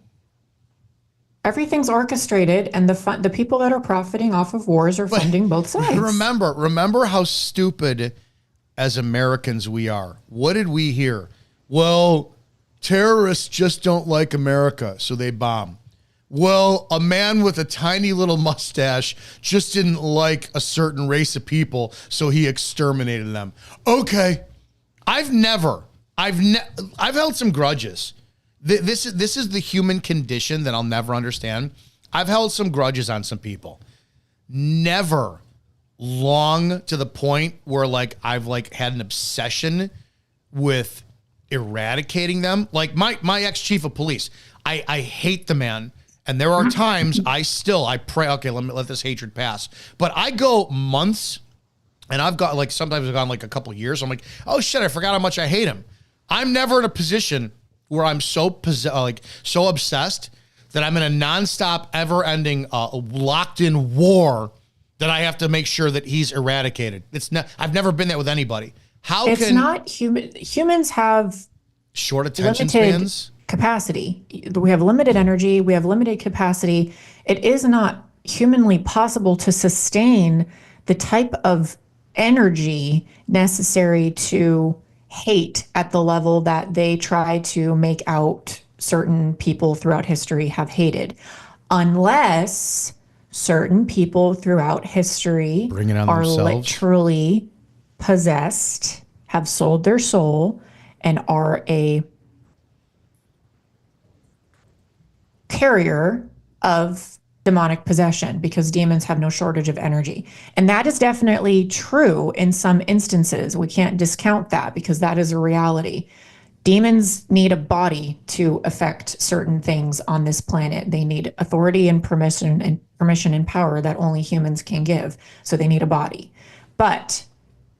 Everything's orchestrated, and the people that are profiting off of wars are funding both sides. Remember how stupid as Americans we are. What did we hear? Well, terrorists just don't like America, so they bomb. Well, a man with a tiny little mustache just didn't like a certain race of people, so he exterminated them. Okay, I've held some grudges. This is the human condition that I'll never understand. I've held some grudges on some people. Never long to the point where I've had an obsession with eradicating them. Like my ex-chief of police, I hate the man. And there are times I pray, okay, let this hatred pass. But I go months, and I've got sometimes I've gone a couple of years. I'm like, oh shit, I forgot how much I hate him. I'm never in a position where I'm so obsessed that I'm in a nonstop, ever-ending, locked-in war that I have to make sure that he's eradicated. I've never been that with anybody. It's not human. Humans have short attention limited spans. Capacity. We have limited energy. We have limited capacity. It is not humanly possible to sustain the type of energy necessary to hate at the level that they try to make out certain people throughout history have hated, unless certain people throughout history are literally possessed, have sold their soul, and are a carrier of demonic possession, because demons have no shortage of energy. And that is definitely true in some instances. We can't discount that, because that is a reality. Demons need a body to affect certain things on this planet. They need authority and permission and power that only humans can give. So they need a body. But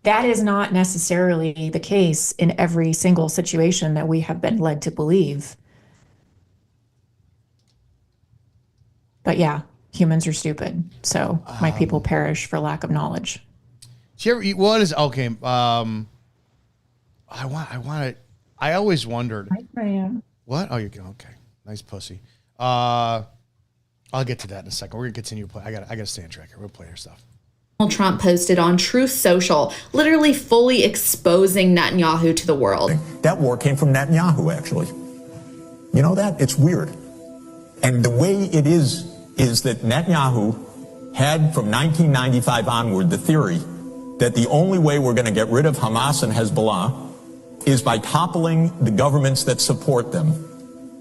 that is not necessarily the case in every single situation that we have been led to believe. But yeah, humans are stupid. So my people perish for lack of knowledge. Do you ever, what is, okay. I always wondered. Hi, Freya. What? Oh, you go. Okay. Nice pussy. I'll get to that in a second. We're going to continue to play. I got to stay on track here. We'll play our stuff. Donald Trump posted on Truth Social, literally fully exposing Netanyahu to the world. That war came from Netanyahu, actually. You know that? It's weird. And the way it is that Netanyahu had from 1995 onward the theory that the only way we're going to get rid of Hamas and Hezbollah is by toppling the governments that support them.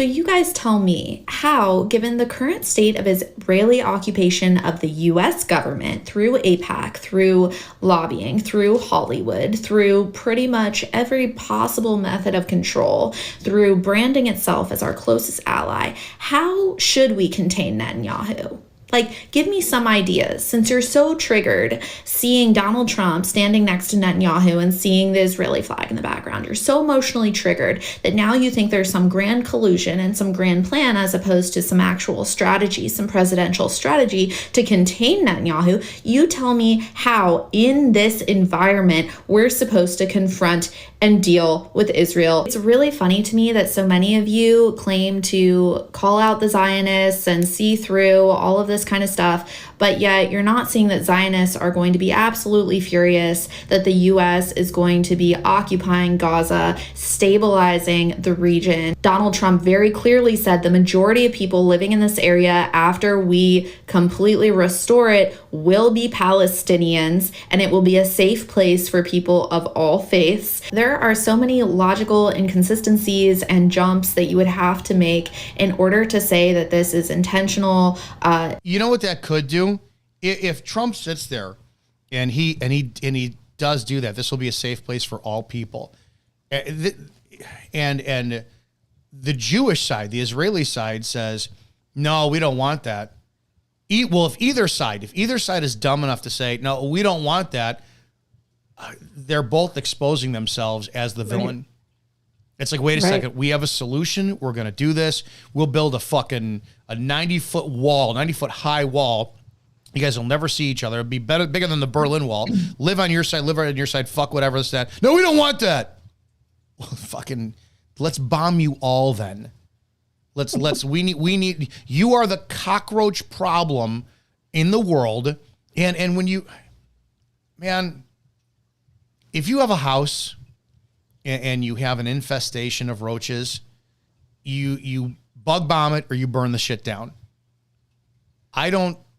So you guys tell me how, given the current state of Israeli occupation of the U.S. government through AIPAC, through lobbying, through Hollywood, through pretty much every possible method of control, through branding itself as our closest ally, how should we contain Netanyahu? Like, give me some ideas, since you're so triggered seeing Donald Trump standing next to Netanyahu and seeing the Israeli flag in the background. You're so emotionally triggered that now you think there's some grand collusion and some grand plan as opposed to some actual strategy, some presidential strategy to contain Netanyahu. You tell me how, in this environment, we're supposed to confront and deal with Israel. It's really funny to me that so many of you claim to call out the Zionists and see through all of this kind of stuff, but yet you're not seeing that Zionists are going to be absolutely furious that the U.S. is going to be occupying Gaza, stabilizing the region. Donald Trump very clearly said the majority of people living in this area after we completely restore it will be Palestinians, and it will be a safe place for people of all faiths. There are so many logical inconsistencies and jumps that you would have to make in order to say that this is intentional. You know what that could do? If Trump sits there and he does do that, this will be a safe place for all people. And the Jewish side, the Israeli side says, no, we don't want that. If either side is dumb enough to say, no, we don't want that, they're both exposing themselves as the villain. Right. It's like, wait a second, we have a solution. We're going to do this. We'll build a 90-foot wall, 90-foot high wall. You guys will never see each other. It'll be bigger than the Berlin Wall. Live on your side, live on your side, fuck whatever, this, that. No, we don't want that. Well, let's bomb you all then. We need, you are the cockroach problem in the world. And when you, man, if you have a house and you have an infestation of roaches, you bug bomb it or you burn the shit down.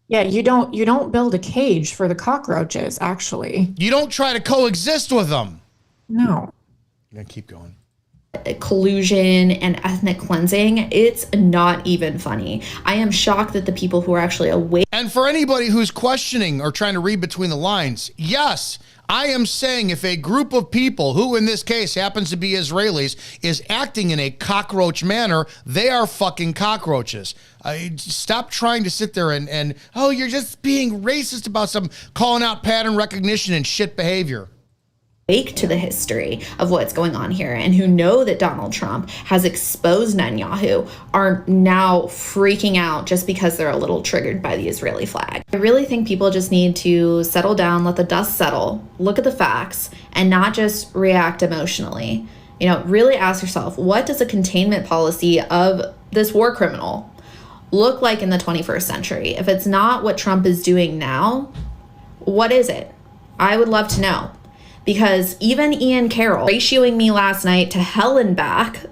Yeah, you don't build a cage for the cockroaches, actually. You don't try to coexist with them. No. You're going to keep going. Collusion and ethnic cleansing, it's not even funny. I am shocked that the people who are actually awake. And for anybody who's questioning or trying to read between the lines, yes, I am saying if a group of people, who in this case happens to be Israelis, is acting in a cockroach manner, they are fucking cockroaches. Stop trying to sit there and oh, you're just being racist about some calling out pattern recognition and shit behavior. Awake to the history of what's going on here and who know that Donald Trump has exposed Netanyahu are now freaking out just because they're a little triggered by the Israeli flag. I really think people just need to settle down, let the dust settle, look at the facts, and not just react emotionally. You know, really ask yourself, what does a containment policy of this war criminal look like in the 21st century? If it's not what Trump is doing now, what is it? I would love to know. Because even Ian Carroll, ratioing me last night to hell and back,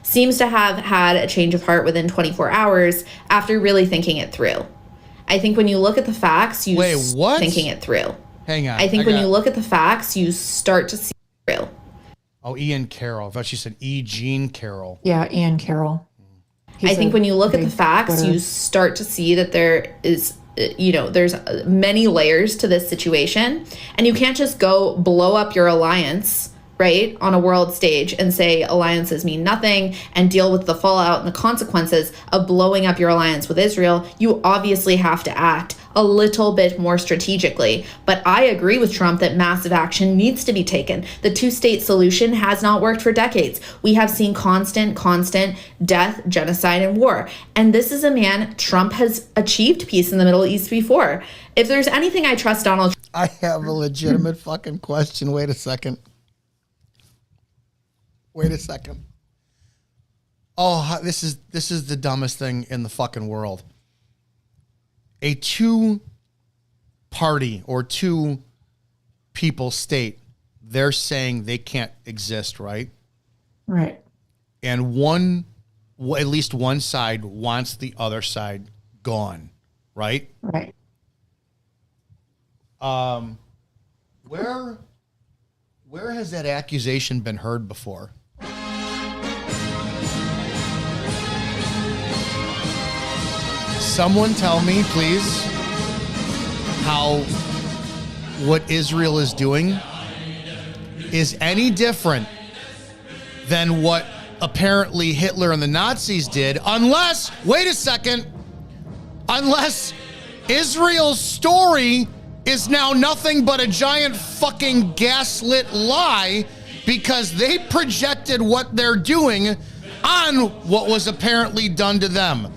seems to have had a change of heart within 24 hours after really thinking it through. I think when you look at the facts, thinking it through. Hang on. I think when you look at the facts, you start to see it through. Oh, Ian Carroll. I thought she said Jean Carroll. Yeah, Ian Carroll. I think when you look at the facts, you start to see that there is, there's many layers to this situation, and you can't just go blow up your alliance, right, on a world stage and say alliances mean nothing and deal with the fallout and the consequences of blowing up your alliance with Israel. You obviously have to act a little bit more strategically. But I agree with Trump that massive action needs to be taken. The two-state solution has not worked for decades. We have seen constant death, genocide, and war. And this is a man, Trump has achieved peace in the Middle East before. If there's anything I trust Donald Trump. I have a legitimate fucking question. Wait a second. Oh, this is the dumbest thing in the fucking world. A two-party or two-people state, they're saying they can't exist, right? Right. And at least one side wants the other side gone, right? Right. Where has that accusation been heard before? Someone tell me, please, how what Israel is doing is any different than what apparently Hitler and the Nazis did, unless Israel's story is now nothing but a giant fucking gaslit lie because they projected what they're doing on what was apparently done to them.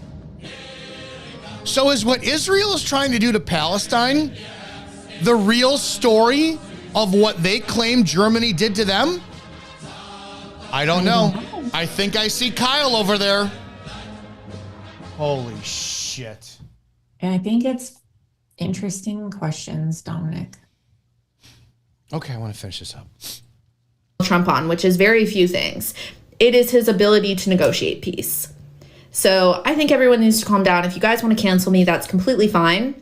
So is what Israel is trying to do to Palestine the real story of what they claim Germany did to them? I don't know. I think I see Kyle over there. Holy shit. And I think it's interesting questions, Dominic. Okay, I want to finish this up. Trump on, which is very few things. It is his ability to negotiate peace. So I think everyone needs to calm down. If you guys want to cancel me, that's completely fine.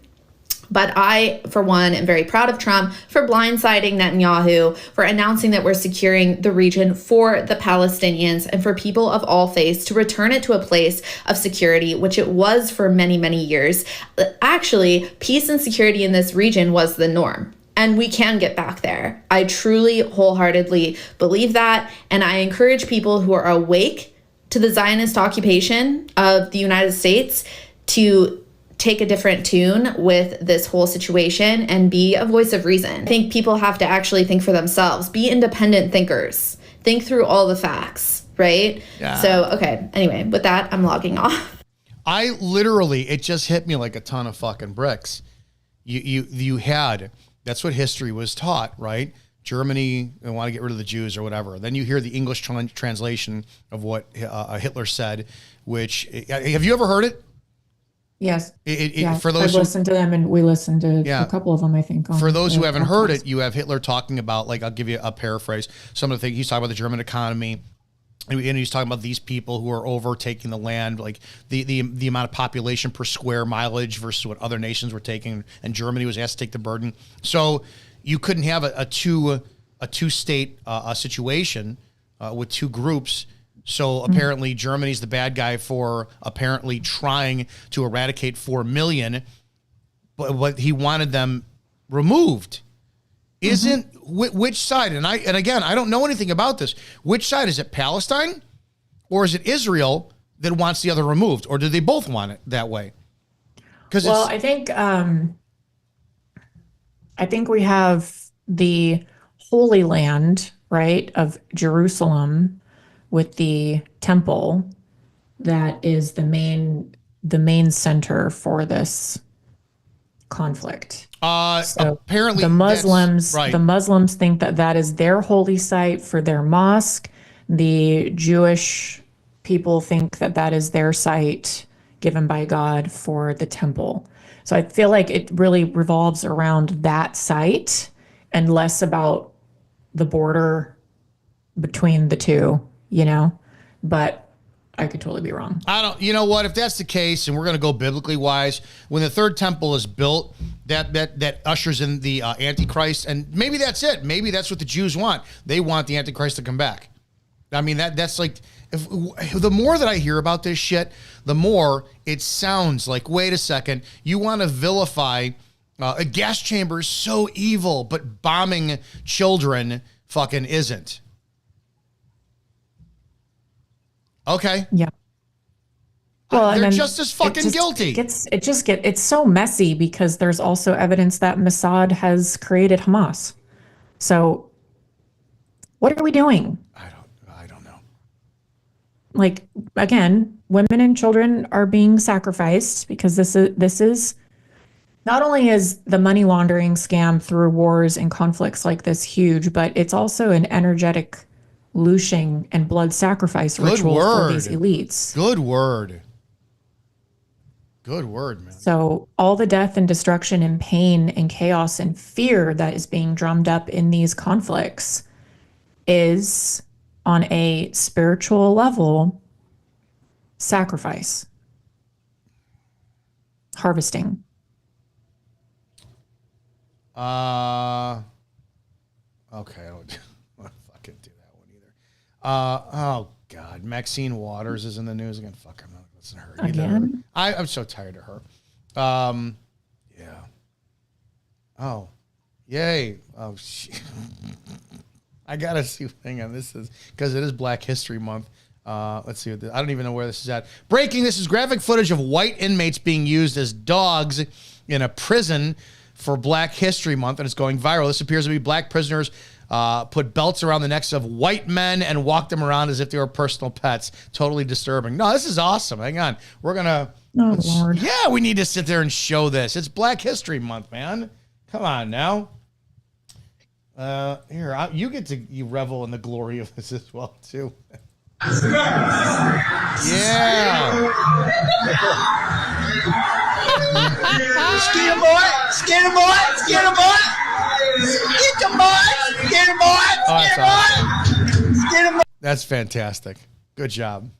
But I, for one, am very proud of Trump for blindsiding Netanyahu, for announcing that we're securing the region for the Palestinians and for people of all faiths to return it to a place of security, which it was for many, many years. Actually, peace and security in this region was the norm. And we can get back there. I truly, wholeheartedly believe that. And I encourage people who are awake to the Zionist occupation of the United States to take a different tune with this whole situation and be a voice of reason. I think people have to actually think for themselves, be independent thinkers, think through all the facts, right? Yeah. So, okay, anyway, with that, I'm logging off. I literally, it just hit me like a ton of fucking bricks. You had, that's what history was taught, right? Germany, they want to get rid of the Jews or whatever. Then you hear the English translation of what Hitler said, which, have you ever heard it? Yes. For those I've listened to them, and we listened to a couple of them, I think. For those who haven't heard it, you have Hitler talking about, like, I'll give you a paraphrase. Some of the things he's talking about the German economy. And he's talking about these people who are overtaking the land, like the amount of population per square mileage versus what other nations were taking. And Germany was asked to take the burden. So you couldn't have a two-state situation with two groups. So apparently Germany's the bad guy for apparently trying to eradicate 4 million, but he wanted them removed. Isn't which side? And again, I don't know anything about this. Which side is it? Palestine, or is it Israel that wants the other removed, or do they both want it that way? Well, I think we have the Holy Land, right, of Jerusalem, with the temple that is the main center for this conflict. So apparently the Muslims think that is their holy site for their mosque. The Jewish people think that is their site given by God for the temple. So I feel like it really revolves around that site and less about the border between the two, but I could totally be wrong. You know what? If that's the case, and we're going to go biblically wise, when the third temple is built, that ushers in the Antichrist, and maybe that's it. Maybe that's what the Jews want. They want the Antichrist to come back. I mean, that's like, the more that I hear about this shit, the more it sounds like, wait a second, you want to vilify a gas chamber is so evil, but bombing children fucking isn't. Okay. Yeah. Well, and they're then just as fucking guilty. It's so messy because there's also evidence that Mossad has created Hamas. So what are we doing? I don't know. Like, again, women and children are being sacrificed because this is not only is the money laundering scam through wars and conflicts like this huge, but it's also an energetic looshing and blood sacrifice ritual for these elites. Good word. Good word, man. So all the death and destruction and pain and chaos and fear that is being drummed up in these conflicts is, on a spiritual level, sacrifice, harvesting. Okay, I don't fucking do that one either. Oh God, Maxine Waters is in the news again. Fuck, I'm not listening to her either. Again? I'm so tired of her. Yeah. Oh, yay. Oh shit. I gotta see. Hang on, this is because it is Black History Month. Let's see. I don't even know where this is at. Breaking. This is graphic footage of white inmates being used as dogs in a prison for Black History Month, and it's going viral. This appears to be black prisoners put belts around the necks of white men and walk them around as if they were personal pets. Totally disturbing. No, this is awesome. Hang on. We're going to... Oh, Lord. Yeah, we need to sit there and show this. It's Black History Month, man. Come on now. Here, you revel in the glory of this as well, too. Yeah. Skinner boy! Skinner boy! Skinner boy! Get the boy! Skinner boy! Skinner boy! Skinner boy! That's fantastic. Good job.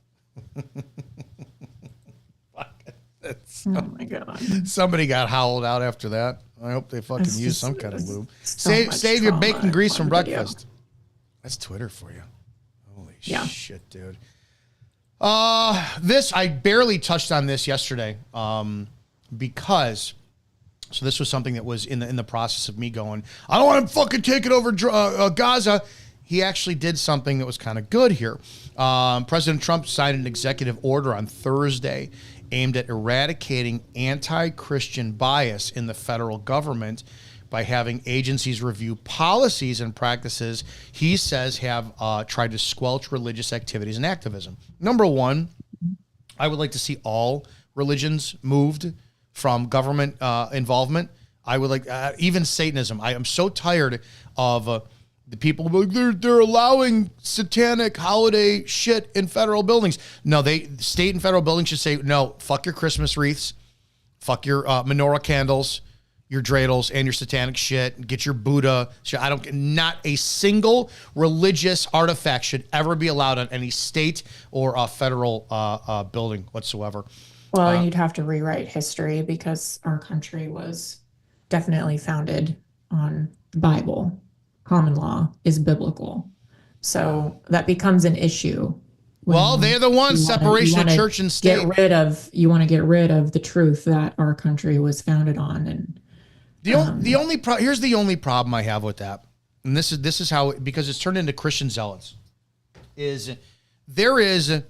Oh my God. Somebody got howled out after that. I hope they fucking use some kind of lube. so Save your much bacon trauma grease from on video. breakfast. That's Twitter for you. Holy Yeah. shit, dude. This, I barely touched on this yesterday because... So this was something that was in the process of me going, I don't want to fucking take it over Gaza. He actually did something that was kind of good here. President Trump signed an executive order on Thursday aimed at eradicating anti-Christian bias in the federal government by having agencies review policies and practices he says have tried to squelch religious activities and activism. Number one, I would like to see all religions moved from government involvement. I would like, even Satanism. I am so tired of the people like they're allowing satanic holiday shit in federal buildings. No, state and federal buildings should say, no, fuck your Christmas wreaths, fuck your menorah candles, your dreidels, and your satanic shit. Get your Buddha shit. Not a single religious artifact should ever be allowed on any state or federal building whatsoever. Well, and you'd have to rewrite history because our country was definitely founded on the Bible. Common law is biblical. So that becomes an issue. Well, they're the ones, separation of church and state. You want to get rid of the truth that our country was founded on. And here's the only problem I have with that. And this is how, because it's turned into Christian zealots, is there is...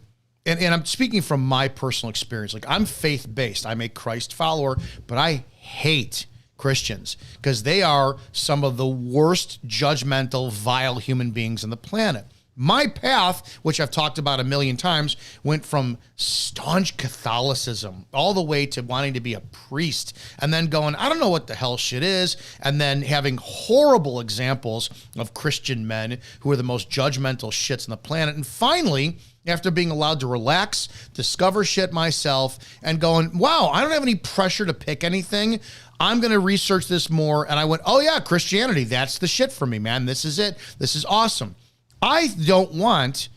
And I'm speaking from my personal experience. Like, I'm faith-based. I'm a Christ follower, but I hate Christians because they are some of the worst, judgmental, vile human beings on the planet. My path, which I've talked about a million times, went from staunch Catholicism all the way to wanting to be a priest and then going, I don't know what the hell shit is, and then having horrible examples of Christian men who are the most judgmental shits on the planet. And finally, after being allowed to relax, discover shit myself, and going, wow, I don't have any pressure to pick anything. I'm going to research this more. And I went, oh yeah, Christianity, that's the shit for me, man. This is it. This is awesome. I don't want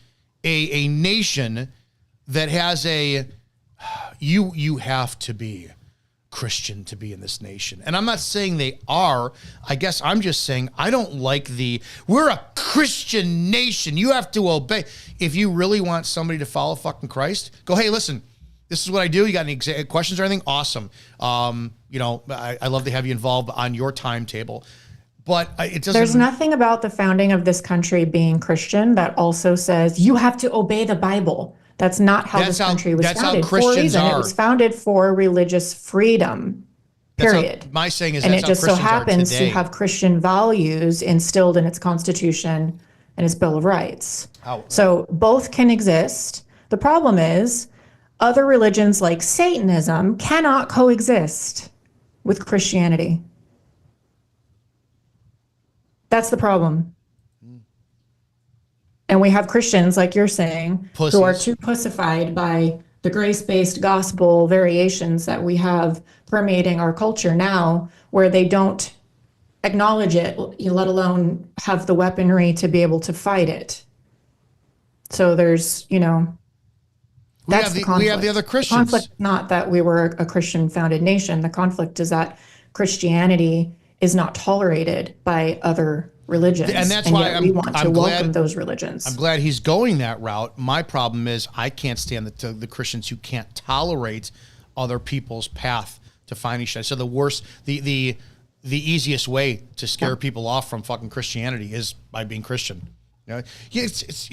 a nation that has you have to be Christian to be in this nation. And I'm not saying they are. I guess I'm just saying I don't like we're a Christian nation. You have to obey. If you really want somebody to follow fucking Christ, go, hey, listen, this is what I do. You got any questions or anything? Awesome. I love to have you involved on your timetable. But it doesn't. There's nothing about the founding of this country being Christian that also says you have to obey the Bible. That's not how this country was founded. For a reason. It was founded for religious freedom. Period. My saying is, and it just so happens to have Christian values instilled in its Constitution and its Bill of Rights. So both can exist. The problem is, other religions like Satanism cannot coexist with Christianity. That's the problem. And we have Christians, like you're saying, who are too pussified by the grace-based gospel variations that we have permeating our culture now, where they don't acknowledge it, let alone have the weaponry to be able to fight it. So there's, that's the conflict. We have the other Christians. The conflict, not that we were a Christian-founded nation. The conflict is that Christianity is not tolerated by other religions, and that's why we want to welcome those religions. I'm glad he's going that route. My problem is I can't stand the Christians who can't tolerate other people's path to finding each other. So the easiest way to scare people off from fucking Christianity is by being Christian. It's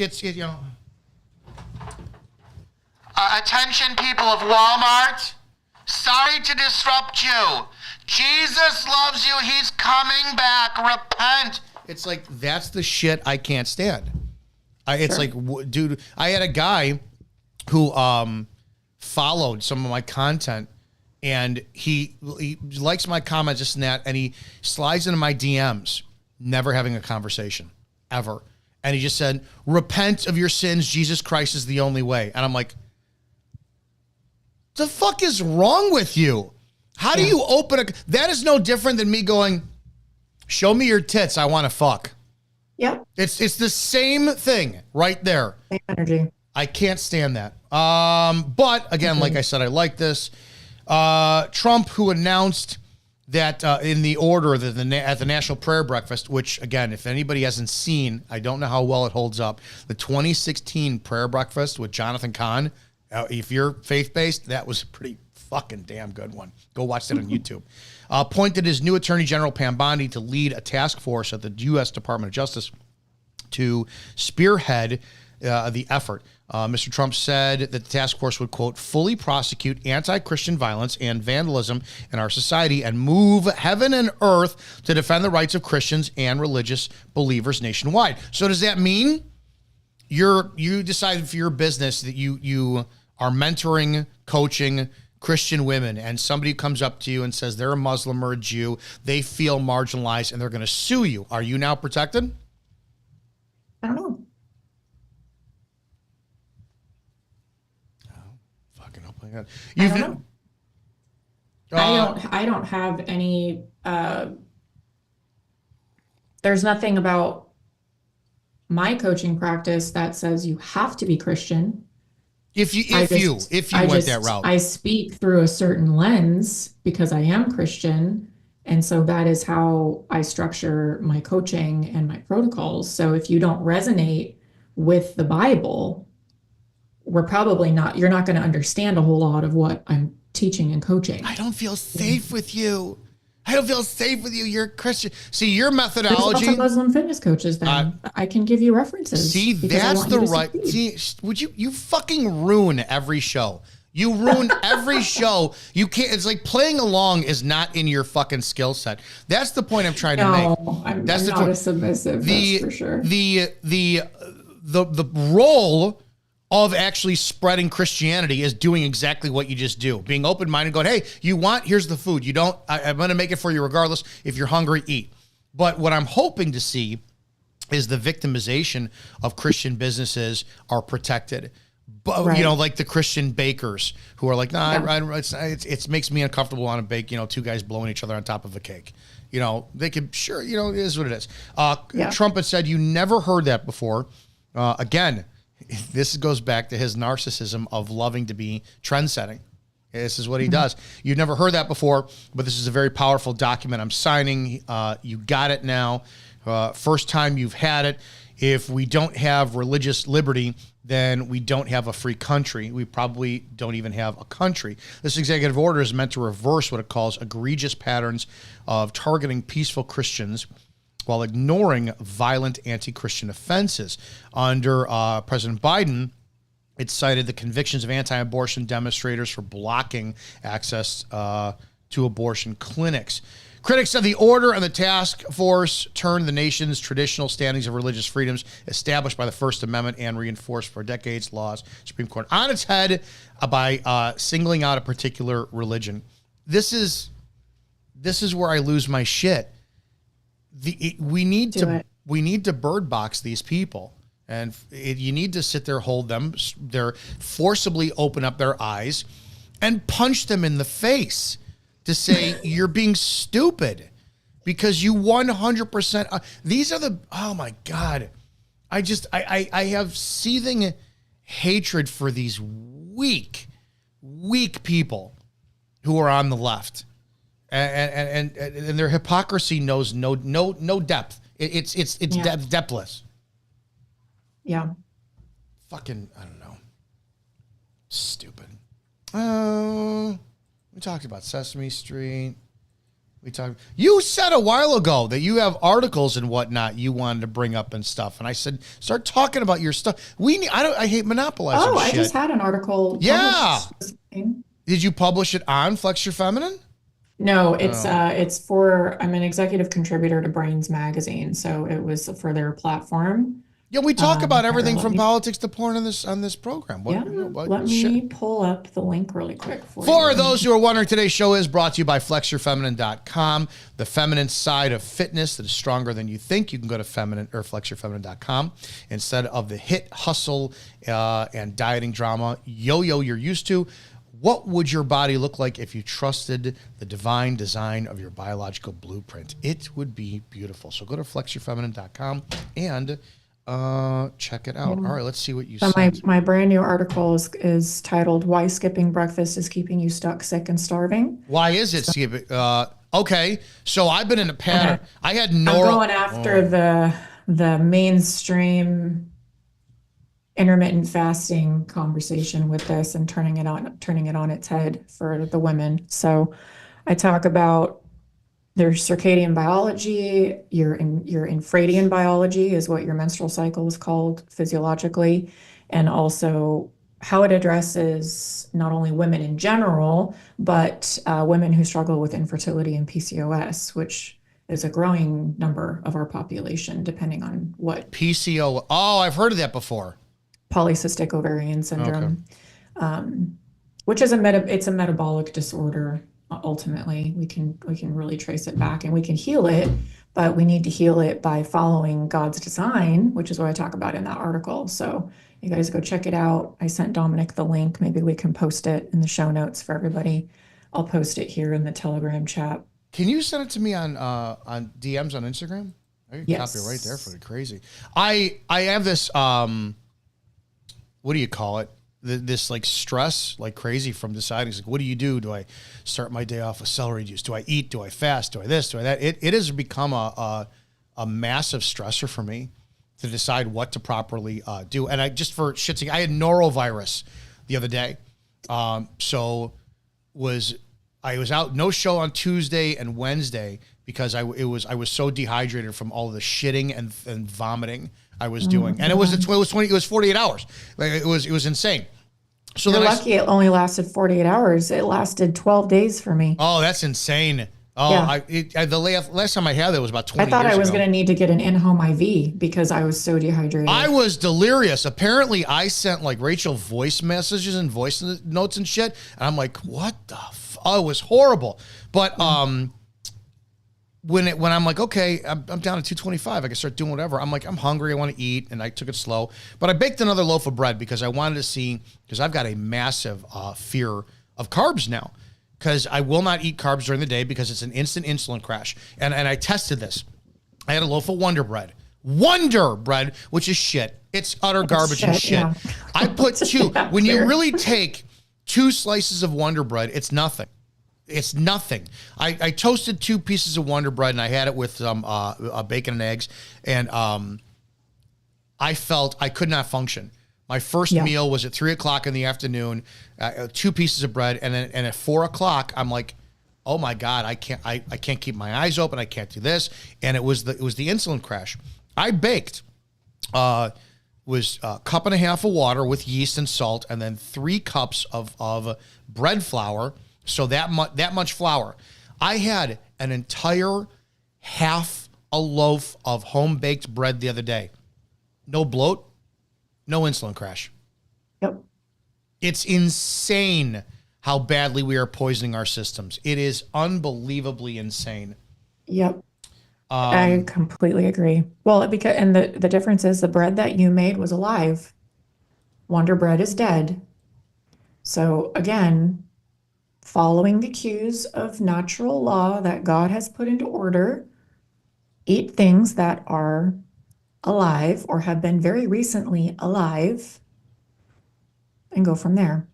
Attention, people of Walmart. Sorry to disrupt you. Jesus loves you. He's coming back. Repent. It's like, that's the shit I can't stand. It's like, dude, I had a guy who followed some of my content, and he likes my comments, this and that, and he slides into my DMs, never having a conversation, ever. And he just said, repent of your sins. Jesus Christ is the only way. And I'm like, the fuck is wrong with you? How do you open that is no different than me going, show me your tits, I want to fuck. Yep. It's the same thing right there. Same energy. I can't stand that. But again, like I said, I like this. Trump, who announced that in the order that at the National Prayer Breakfast, which again, if anybody hasn't seen, I don't know how well it holds up. The 2016 Prayer Breakfast with Jonathan Cahn. If you're faith-based, that was a pretty fucking damn good one. Go watch that on YouTube. Appointed his new Attorney General Pam Bondi to lead a task force at the U.S. Department of Justice to spearhead the effort. Mr. Trump said that the task force would, quote, fully prosecute anti-Christian violence and vandalism in our society and move heaven and earth to defend the rights of Christians and religious believers nationwide. So does that mean you decided for your business that you are mentoring, coaching Christian women, and somebody comes up to you and says they're a Muslim or a Jew, they feel marginalized, and they're going to sue you? Are you now protected? I don't know. Oh, fucking oh my God. I don't know. I don't have any. There's nothing about my coaching practice that says you have to be Christian. If you went that route. I speak through a certain lens because I am Christian. And so that is how I structure my coaching and my protocols. So if you don't resonate with the Bible, you're not going to understand a whole lot of what I'm teaching and coaching. I don't feel safe with you. I don't feel safe with you. You're a Christian. See, your methodology. There's lots of Muslim fitness coaches then. I can give you references. See, that's the right. See, would you fucking ruin every show? You ruin every show. You can't. It's like playing along is not in your fucking skill set. That's the point I'm trying to make. I'm not a submissive. That's for sure. The role of actually spreading Christianity is doing exactly what you just do. Being open-minded, going, hey, you want, here's the food. You don't, I'm going to make it for you regardless. If you're hungry, eat. But what I'm hoping to see is the victimization of Christian businesses are protected. But, right. Like the Christian bakers who are like, it makes me uncomfortable on a bake, two guys blowing each other on top of a cake. They could, sure, it is what it is. Trump had said, you never heard that before. Again, this goes back to his narcissism of loving to be trend-setting. This is what he does. You've never heard that before, but this is a very powerful document I'm signing. You got it now. First time you've had it. If we don't have religious liberty, then we don't have a free country. We probably don't even have a country. This executive order is meant to reverse what it calls egregious patterns of targeting peaceful Christians while ignoring violent anti-Christian offenses. Under President Biden, It cited the convictions of anti-abortion demonstrators for blocking access to abortion clinics. Critics said the order and the task force turned the nation's traditional standings of religious freedoms established by the First Amendment and reinforced for decades laws, Supreme Court, on its head by singling out a particular religion. This is where I lose my shit. We need to bird box these people, and you need to sit there, hold them, forcibly open up their eyes, and punch them in the face to say you're being stupid because you 100%. These are oh my God. I have seething hatred for these weak people who are on the left, and their hypocrisy knows no depth. It's depthless. Yeah. Fucking, I don't know. Stupid. We talked about Sesame Street. You said a while ago that you have articles and whatnot you wanted to bring up and stuff, and I said, start talking about your stuff. I hate monopolizing. Oh, shit. I just had an article. Yeah. Published. Did you publish it on Flex Your Feminine? No, it's for. I'm an executive contributor to Brains Magazine, so it was for their platform. Yeah, we talk about everything from politics to porn on this program. Let me pull up the link really quick for you. For those who are wondering, today's show is brought to you by FlexYourFeminine.com, the feminine side of fitness that is stronger than you think. You can go to FlexYourFeminine.com instead of the hit hustle and dieting drama yo-yo you're used to. What would your body look like if you trusted the divine design of your biological blueprint? It would be beautiful. So go to FlexYourFeminine.com and check it out. All right, let's see what you said. My brand new article is titled "Why Skipping Breakfast is Keeping You Stuck, Sick, and Starving." Why is it skipping? Okay, so I've been in a pattern. Okay. I had I'm going after the mainstream intermittent fasting conversation with this and turning it on its head for the women. So I talk about their circadian biology, your infradian biology is what your menstrual cycle is called physiologically, and also how it addresses not only women in general, but women who struggle with infertility and PCOS, which is a growing number of our population, depending on what. PCO. Oh, I've heard of that before. Polycystic ovarian syndrome, which is it's a metabolic disorder. Ultimately, we can really trace it back and we can heal it, but we need to heal it by following God's design, which is what I talk about in that article. So you guys go check it out. I sent Dominic the link. Maybe we can post it in the show notes for everybody. I'll post it here in the Telegram chat. Can you send it to me on DMs on Instagram? I can copy it right there for the crazy. I have this what do you call it? This like stress like crazy from deciding, like, what do you do? Do I start my day off with celery juice? Do I eat? Do I fast? Do I this? Do I that? It has become a massive stressor for me to decide what to properly do. And I just for shits, I had norovirus the other day. So I was out, no show on Tuesday and Wednesday because I was so dehydrated from all of the shitting and vomiting I was doing. And it was 48 hours. Like it was insane. So you're lucky it only lasted 48 hours. It lasted 12 days for me. Oh, that's insane. Oh, yeah. The last time I had that was about 20 years ago. I thought I was going to need to get an in-home IV because I was so dehydrated. I was delirious. Apparently, I sent like Rachel voice messages and voice notes and shit. And I'm like, what the it was horrible. But when I'm like, okay, I'm down to 225, I can start doing whatever. I'm like, I'm hungry, I want to eat, and I took it slow. But I baked another loaf of bread because I wanted to see, because I've got a massive fear of carbs now. Because I will not eat carbs during the day because it's an instant insulin crash. And I tested this. I had a loaf of Wonder Bread, which is shit. It's utter garbage and shit. Yeah. I put two. When you really take 2 slices of Wonder Bread, it's nothing. It's nothing. I toasted 2 pieces of Wonder Bread and I had it with some bacon and eggs. And I felt I could not function. My first meal was at 3:00 in the afternoon, 2 pieces of bread, and then at 4:00 I'm like, oh my God, I can't keep my eyes open, I can't do this, and it was the insulin crash. I baked was a cup and a half of water with yeast and salt, and then 3 cups of bread flour. So that much flour. I had an entire half a loaf of home-baked bread the other day. No bloat, no insulin crash. Yep. It's insane how badly we are poisoning our systems. It is unbelievably insane. Yep. I completely agree. Well, because the difference is the bread that you made was alive. Wonder Bread is dead. So again, following the cues of natural law that God has put into order, eat things that are alive or have been very recently alive, and go from there.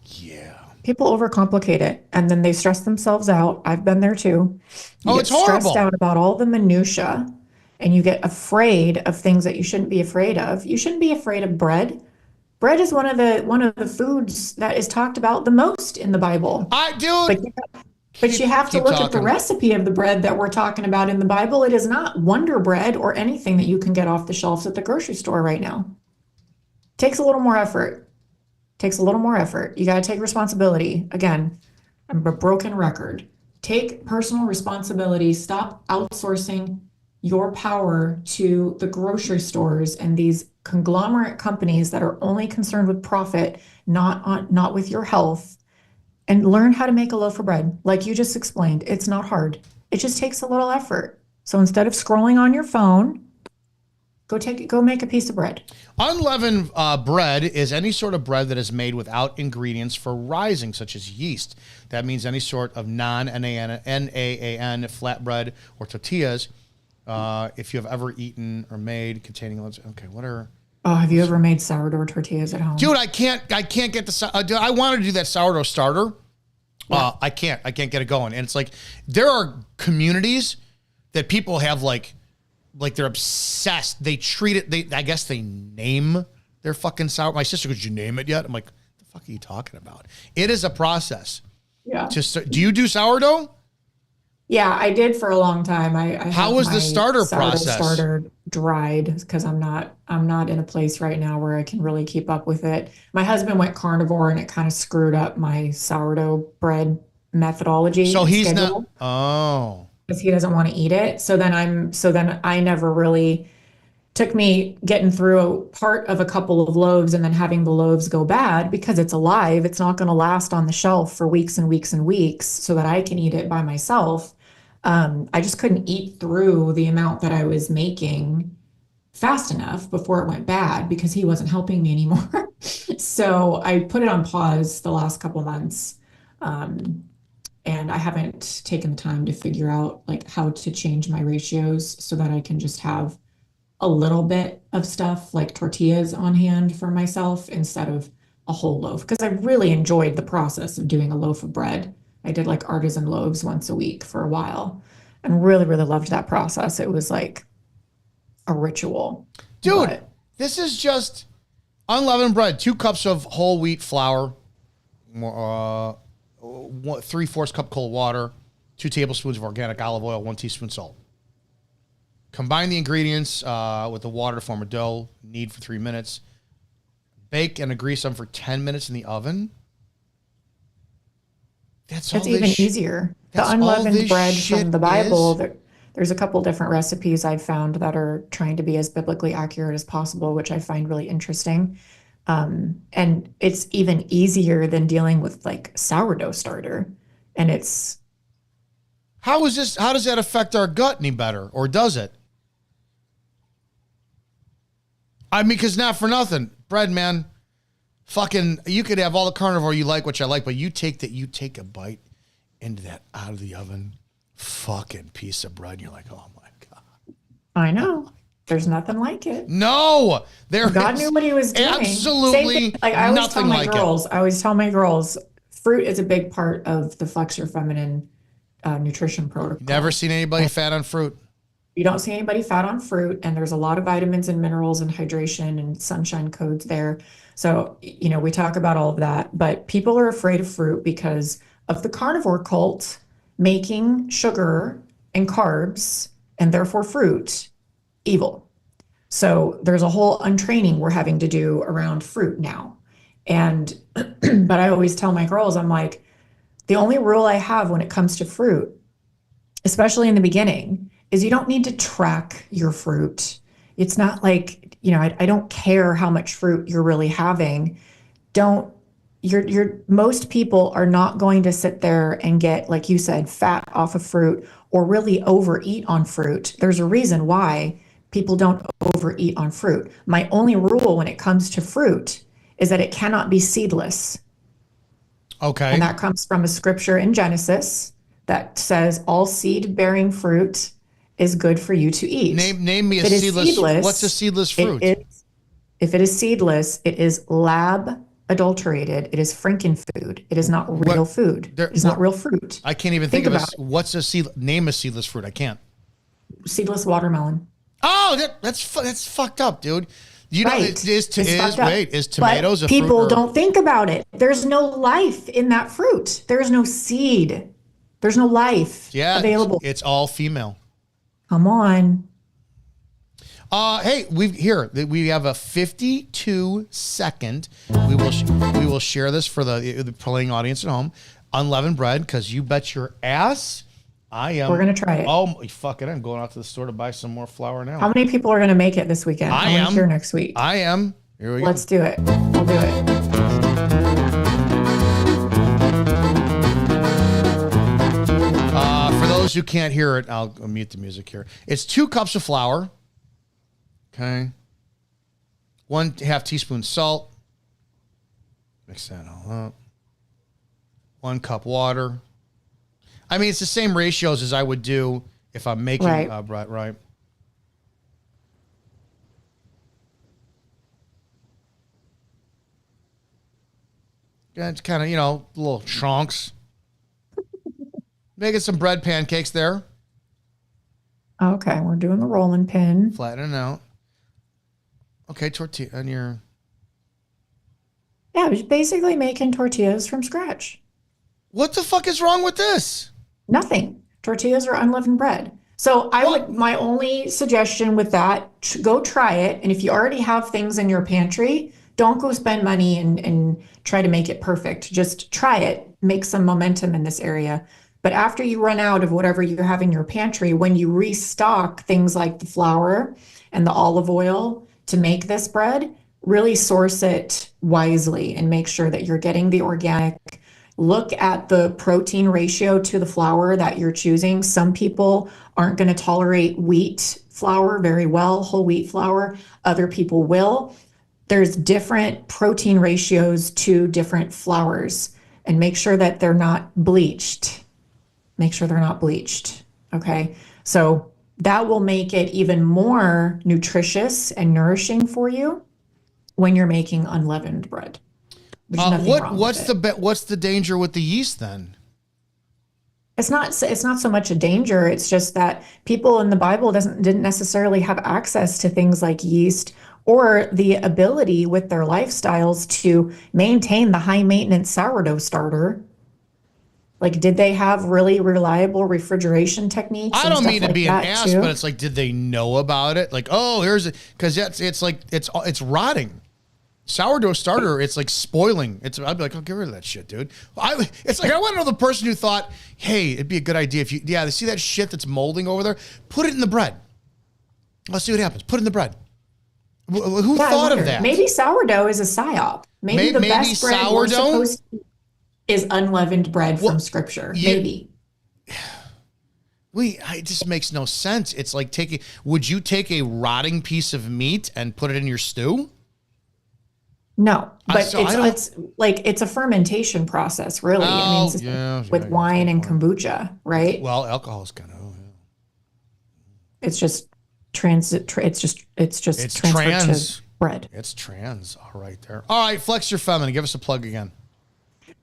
Yeah. People overcomplicate it and then they stress themselves out. I've been there too. You It's get stressed horrible. out about all the minutia and you get afraid of things that you shouldn't be afraid of. You shouldn't be afraid of bread. Bread is one of the foods that is talked about the most in the Bible. But you have to look at the recipe of the bread that we're talking about in the Bible. It is not Wonder Bread or anything that you can get off the shelves at the grocery store right now. Takes a little more effort. You got to take responsibility. Again, I'm a broken record. Take personal responsibility. Stop outsourcing your power to the grocery stores and these conglomerate companies that are only concerned with profit, not with your health. And learn how to make a loaf of bread. Like you just explained, it's not hard. It just takes a little effort. So instead of scrolling on your phone, go make a piece of bread. Unleavened bread is any sort of bread that is made without ingredients for rising, such as yeast. That means any sort of non-NAAN flat bread or tortillas. If you have ever eaten or made containing, okay, what are... Oh, have you ever made sourdough tortillas at home? Dude, I can't get the, I wanted to do that sourdough starter. Yeah. I can't get it going. And it's like, there are communities that people have like they're obsessed. They treat it, I guess they name their fucking sourdough. My sister goes, "Did you name it yet?" I'm like, "What the fuck are you talking about?" It is a process. Yeah. Do you do sourdough? Yeah, I did for a long time. How was the starter process? Starter dried because I'm not in a place right now where I can really keep up with it. My husband went carnivore and it kind of screwed up my sourdough bread methodology. So he's schedule. Not. Oh. Because he doesn't want to eat it. So then I never really took me getting through a part of a couple of loaves and then having the loaves go bad because it's alive. It's not going to last on the shelf for weeks and weeks and weeks so that I can eat it by myself. I just couldn't eat through the amount that I was making fast enough before it went bad because he wasn't helping me anymore. So I put it on pause the last couple months. And I haven't taken the time to figure out like how to change my ratios so that I can just have a little bit of stuff like tortillas on hand for myself instead of a whole loaf. Because I really enjoyed the process of doing a loaf of bread. I did like artisan loaves once a week for a while and really, really loved that process. It was like a ritual. Dude, this is just unleavened bread, 2 cups of whole wheat flour, 3/4 cup cold water, 2 tablespoons of organic olive oil, 1 teaspoon salt. Combine the ingredients with the water to form a dough. Knead for 3 minutes. Bake and grease them for 10 minutes in the oven. That's even easier. The unleavened bread from the Bible, there's a couple different recipes I've found that are trying to be as biblically accurate as possible, which I find really interesting. And it's even easier than dealing with like sourdough starter. And it's... How does that affect our gut any better? Or does it? I mean, because not for nothing, bread, man, fucking, you could have all the carnivore you like, which I like, but you take a bite into that out of the oven fucking piece of bread, and you're like, oh my God. I know. There's nothing like it. No, God knew what he was doing. Absolutely, like I always tell my girls, fruit is a big part of the Flex Your Feminine nutrition protocol. Never seen anybody fat on fruit. You don't see anybody fat on fruit, and there's a lot of vitamins and minerals and hydration and sunshine codes there. So, we talk about all of that, but people are afraid of fruit because of the carnivore cult making sugar and carbs and therefore fruit evil. So there's a whole untraining we're having to do around fruit now. And, but I always tell my girls, I'm like, the only rule I have when it comes to fruit, especially in the beginning, is you don't need to track your fruit. It's not like, I don't care how much fruit you're really having. Most people are not going to sit there and get, like you said, fat off of fruit or really overeat on fruit. There's a reason why people don't overeat on fruit. My only rule when it comes to fruit is that it cannot be seedless. Okay. And that comes from a scripture in Genesis that says all seed-bearing fruit is good for you to eat. Name me a seedless. What's a seedless fruit? If it is seedless, it is lab adulterated. It is frankenfood. It is not real food. It is not real fruit. I can't even think of what's a seed. Name a seedless fruit. I can't. Seedless watermelon. Oh, that's fucked up, dude. Right. Is tomatoes a fruit? People don't think about it. There's no life in that fruit. There's no seed. There's no life available. It's all female. Come on. Hey, we have a 52-second. We will share this for the playing audience at home. Unleavened bread, because you bet your ass I am. We're gonna try it. Oh fuck it! I'm going out to the store to buy some more flour now. How many people are gonna make it this weekend? I am here next week. I am. Here we go. Let's do it. We'll do it. For those who can't hear it, I'll mute the music here. It's 2 cups of flour. Okay. 1/2 teaspoon salt. Mix that all up. 1 cup water. I mean, it's the same ratios as I would do if I'm making bread, right? Yeah, it's kind of, little chunks. Making some bread pancakes there. Okay, we're doing the rolling pin. Flatten it out. Okay, tortilla on your... Yeah, basically making tortillas from scratch. What the fuck is wrong with this? Nothing. Tortillas are unleavened bread. So my only suggestion with that, go try it. And if you already have things in your pantry, don't go spend money and try to make it perfect. Just try it, make some momentum in this area. But after you run out of whatever you have in your pantry, when you restock things like the flour and the olive oil to make this bread, really source it wisely and make sure that you're getting the organic. Look at the protein ratio to the flour that you're choosing. Some people aren't going to tolerate wheat flour very well, whole wheat flour. Other people will. There's different protein ratios to different flours, and make sure that they're not bleached. Make sure they're not bleached. Okay. So that will make it even more nutritious and nourishing for you when you're making unleavened bread. What's the danger with the yeast then? It's not so much a danger. It's just that people in the Bible didn't necessarily have access to things like yeast or the ability with their lifestyles to maintain the high maintenance sourdough starter. Like, did they have really reliable refrigeration techniques? I don't mean to be an ass, but it's like, did they know about it? Like, oh, because it's rotting. Sourdough starter, it's like spoiling. I'd be like, oh, get rid of that shit, dude. It's like, I want to know the person who thought, hey, it'd be a good idea if you see that shit that's molding over there, put it in the bread. Let's see what happens. Put it in the bread. Who thought of that? Maybe sourdough is a psyop. Maybe the best bread we're supposed to is unleavened bread from scripture. Maybe. It just makes no sense. It's like would you take a rotting piece of meat and put it in your stew? No, but it's a fermentation process, really. Oh, with wine and kombucha, right? Well, alcohol is kind of. It's just trans. It's trans bread. It's trans. All right, there. All right, Flex Your Feminine. Give us a plug again.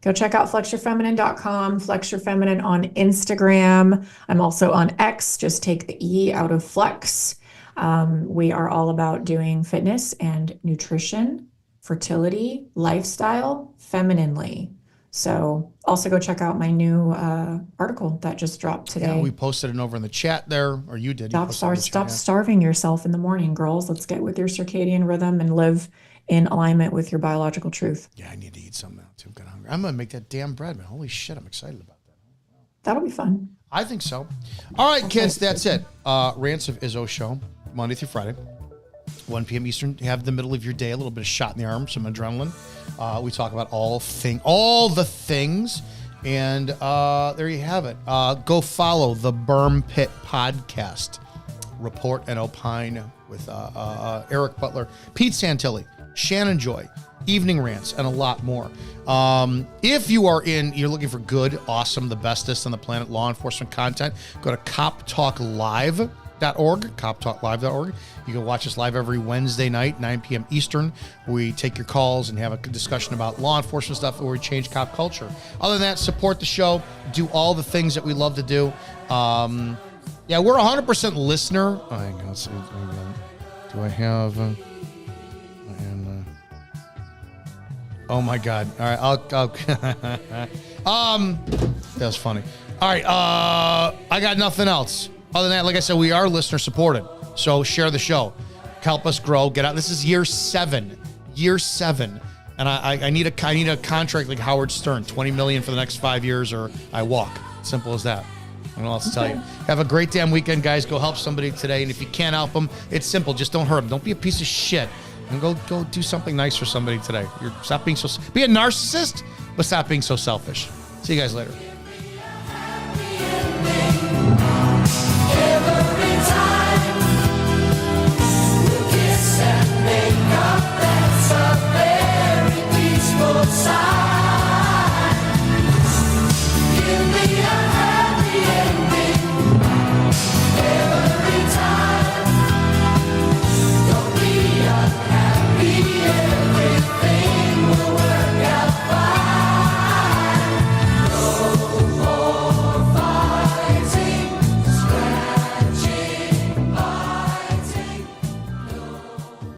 Go check out flexyourfeminine.com, Flex Your Feminine on Instagram. I'm also on X. Just take the E out of flex. We are all about doing fitness and nutrition, fertility, lifestyle, femininely. So also go check out my new article that just dropped today. Yeah, we posted it over in the chat there, or you did. Stop starving yourself in the morning, girls. Let's get with your circadian rhythm and live in alignment with your biological truth. Yeah, I need to eat something now too. I'm hungry. I'm gonna make that damn bread, man. Holy shit, I'm excited about that. That'll be fun. I think so. All right, kids, that's it. Rants of Izzo show, Monday through Friday, 1 p.m. Eastern. You have the middle of your day, a little bit of shot in the arm, some adrenaline. We talk about all the things, and there you have it. Go follow the Berm Pit podcast, Report and Opine with Eric Butler, Pete Santilli, Shannon Joy, Evening Rants, and a lot more. If you're looking for good, awesome, the bestest on the planet law enforcement content, go to coptalklive.org, coptalklive.org. You can watch us live every Wednesday night, 9 p.m. Eastern. We take your calls and have a discussion about law enforcement stuff where we change cop culture. Other than that, support the show, do all the things that we love to do. Yeah, we're 100% listener. Oh, hang on, let's see. Do I have... oh my God! All right, I'll that was funny. All right, I got nothing else other than that. Like I said, we are listener supported, so share the show, help us grow. Get out. This is year seven, and I need a contract like Howard Stern, $20 million for the next 5 years, or I walk. Simple as that. I don't know what else to tell you. Have a great damn weekend, guys. Go help somebody today, and if you can't help them, it's simple. Just don't hurt them. Don't be a piece of shit. And go do something nice for somebody today. Be a narcissist, but stop being so selfish. See you guys later.